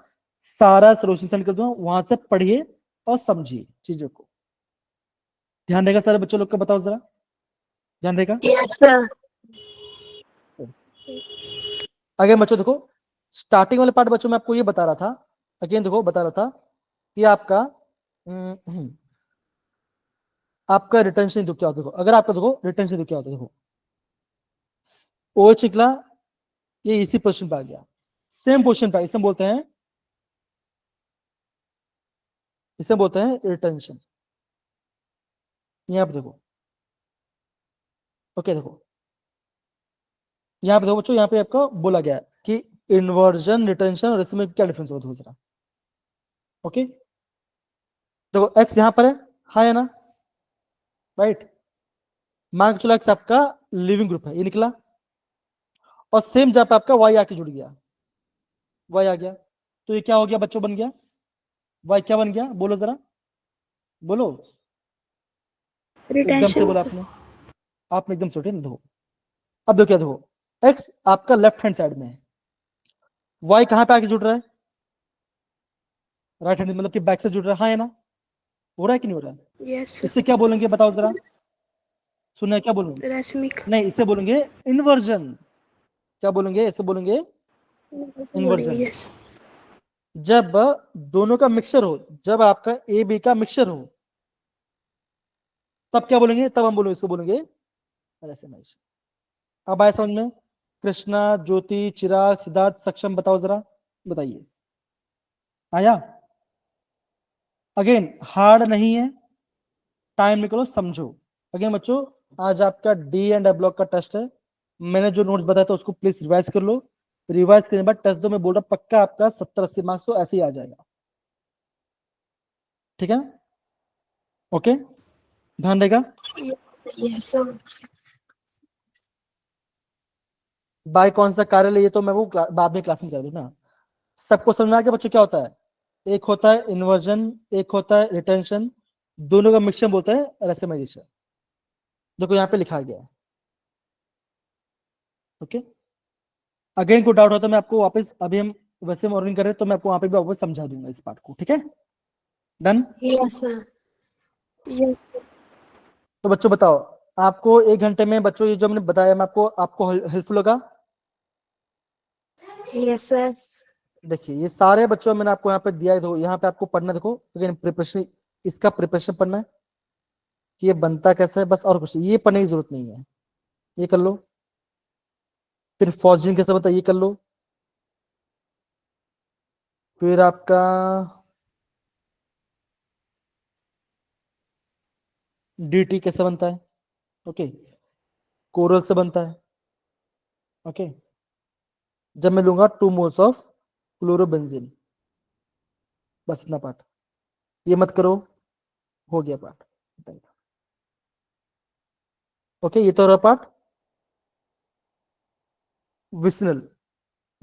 सारा सोल्यूशन सेंड कर दूंगा, वहां से पढ़िए और समझिए चीजों को। ध्यान रहेगा सारे बच्चों लोग का, बताओ जरा, ध्यान रहेगा। Yes sir. आगे बच्चों देखो, स्टार्टिंग वाले पार्ट बच्चों मैं आपको ये बता रहा था, अगेन देखो बता रहा था कि आपका आपका रिटेंशन तो क्या होता है, देखो अगर आपका देखो रिटेंशन तो क्या होता है, देखो OH निकला, ये इसी पोजीशन पे आ गया, सेम पोजीशन पे, इसे बोलते हैं रिटेंशन। यहाँ पे देखो, ओके देखो, यहाँ पे देखो बच्चों, यहाँ पे आपका बोला गया है कि इन्वर्जन, रिटेंशन और इसमें क्या डिफरेंस होता है जरा। ओके देखो एक्स यहाँ पर है, हाँ है ना, राइट। मान के चलो एक्स आपका लिविंग ग्रुप है, ये निकला, और सेम जहां पे आपका वाई आके जुड़ गया, वाई आ गया, तो ये क्या हो गया बच्चों, बन गया वाई, क्या बन गया बोलो जरा, बोलो, एकदम से रिटेंशन बोला आपने एकदम से उठे ना, देखो अब देखो क्या, देखो एक्स आपका लेफ्ट हैंड साइड में है, वाई कहां पे आके जुड़ रहा है, राइट हैंड, मतलब कि बैक से जुड़ रहा है, हाँ है ना, हो रहा है कि नहीं हो रहा है। यस इससे क्या बोलेंगे बताओ जरा, सुनना क्या बोलेंगे, रेसमिक नहीं इसे बोलेंगे इन्वर्जन, क्या बोलेंगे, इसे बोलेंगे इन्वर्जन। यस। जब दोनों का मिक्सचर हो, जब आपका ए बी का मिक्सचर हो, तब क्या बोलेंगे, तब हम बोलेंगे, इसको बोलेंगे रेसिमेशन। अब आए समझ में, कृष्णा, ज्योति, चिराग, सिद्धार्थ, सक्षम, बताओ जरा, बताइए, आया। अगेन हार्ड नहीं है, टाइम निकलो, समझो। अगेन बच्चों, आज आपका डी एंड ब्लॉक का टेस्ट है। मैंने जो नोट्स बताया था उसको प्लीज रिवाइज कर लो। रिवाइज करने के बाद टेस्ट दो। मैं बोल रहा हूं पक्का आपका 70-80 मार्क्स तो ऐसे ही आ जाएगा। ठीक है, ओके, ध्यान रहेगा। Yes sir. बाय कौन सा कार्यालय, ये तो मैं वो बाद में क्लास में कर दूं ना। सबको समझ में आ गया बच्चों क्या होता है? एक होता है इन्वर्जन, एक होता है रिटेंशन, दोनों का मिक्सचर बोलते हैं रेसिमाइजेशन। देखो यहाँ पे लिखा गया है, ओके। अगेन कोई डाउट होता है मैं आपको वापस, अभी हम वैसे मॉर्निंग कर रहे हैं तो मैं आपको वहां पे भी वापस समझा दूंगा इस पार्ट को। ठीक है, डन। Yes sir. यस तो बच्चों बताओ, आपको 1 घंटे में बच्चों ये जो मैंने बताया मैं आपको हेल्पफुल होगा? Yes sir. देखिए ये सारे बच्चों मैंने आपको यहाँ पे दिया है, देखो यहाँ पे आपको पढ़ना, देखो अगेन प्रिपरेशन, इसका प्रिपरेशन पढ़ना है कि ये बनता कैसा है, बस। और कुछ ये पढ़ने की जरूरत नहीं है, ये कर लो। फिर फॉस्जिन कैसे बनता है ये कर लो। फिर आपका डीटी कैसे बनता है, ओके, कोरल से बनता है, ओके। जब मैं लूंगा 2 मोल्स ऑफ क्लोरोबेंजीन, बस इतना पार्ट। ये मत करो, हो गया पार्ट, ओके। ये तो रहा पार्ट विसनल।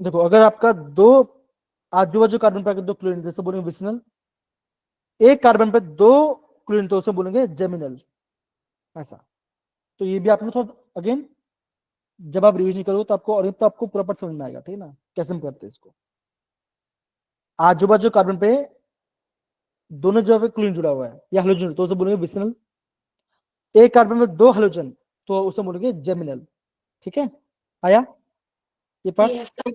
देखो अगर आपका 2 आजू बाजू कार्बन पर दो क्लोरीन, जैसे बोलेंगे विसनल। एक कार्बन पे 2 क्लोरीन तो उसे बोलेंगे जेमिनल, ऐसा। तो ये भी आपने थोड़ा अगेन जब आप रिवीजन करोगे तो आपको, और तो आपको प्रॉपर समझ में आएगा, ठीक है ना, कैसे हम करते हैं इसको। आजू बाजू कार्बन पे दोनों जगह पे क्लोरीन जुड़ा हुआ है या हेलोजन, तो उसे बोलेंगे विसनल। एक कार्बन में 2 हेलोजन तो उसे बोलेंगे जेमिनल। ठीक है, आया ये पार्ट? Yes sir.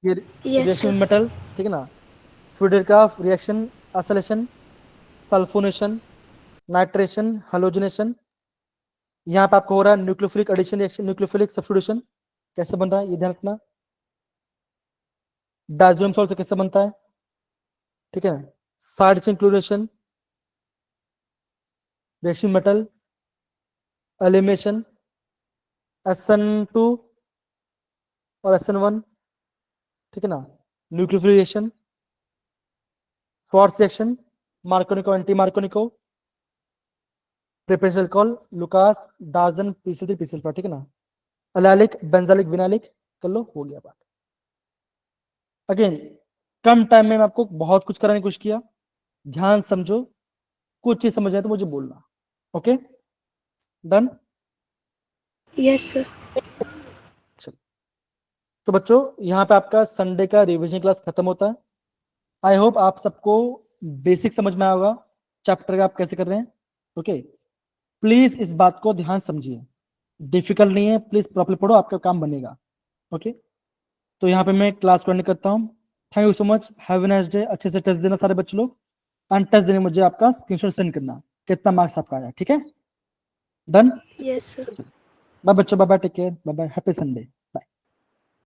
ये यस रिएक्शन सर। मेटल, ठीक है ना। फ्लूइड का reaction acylation, sulphonation, nitration, halogenation. यहाँ पे आपको हो रहा है nucleophilic addition reaction, nucleophilic substitution कैसे बन रहा है ये ध्यान रखना। डायज़ोनियम सॉल्ट से कैसे बनता है, ठीक है। Side chain chlorination, reaction metal, elimination, SN2 और SN1, ठीक है ना। Nucleophilic reaction, Swarts reaction, Markovnikov anti Markovnikov, preparation alcohol, Lucas, Darzens, PCl3 PCl4, ठीक है ना। एलाइलिक, बेंजालिक, विनाइलिक कर लो, हो गया बात। अगेन कम टाइम में मैं आपको बहुत कुछ कराने की कोशिश किया, ध्यान समझो, कुछ चीज समझ आए तो मुझे बोलना, ओके, डन। Yes sir. तो बच्चों यहाँ पे आपका संडे का रिवीजन क्लास खत्म होता है। आई होप आप सबको बेसिक समझ में आया होगा चैप्टर का आप कैसे कर रहे हैं, ओके। प्लीज इस बात को ध्यान समझिए, डिफिकल्ट नहीं है, प्लीज प्रॉपर्ली पढ़ो, आपका काम बनेगा, ओके। तो यहाँ पे मैं क्लास को एंड करता हूँ। Thank you so much, have a nice day. अच्छे से टेस्ट देना सारे बच्चे लोग, एंड टेस्ट देने मुझे आपका स्क्रीनशॉट सेंड करना कितना मार्क्स आपका आया, ठीक है, डन। Yes sir. बाय बच्चों, bye bye, take care, bye bye, happy Sunday.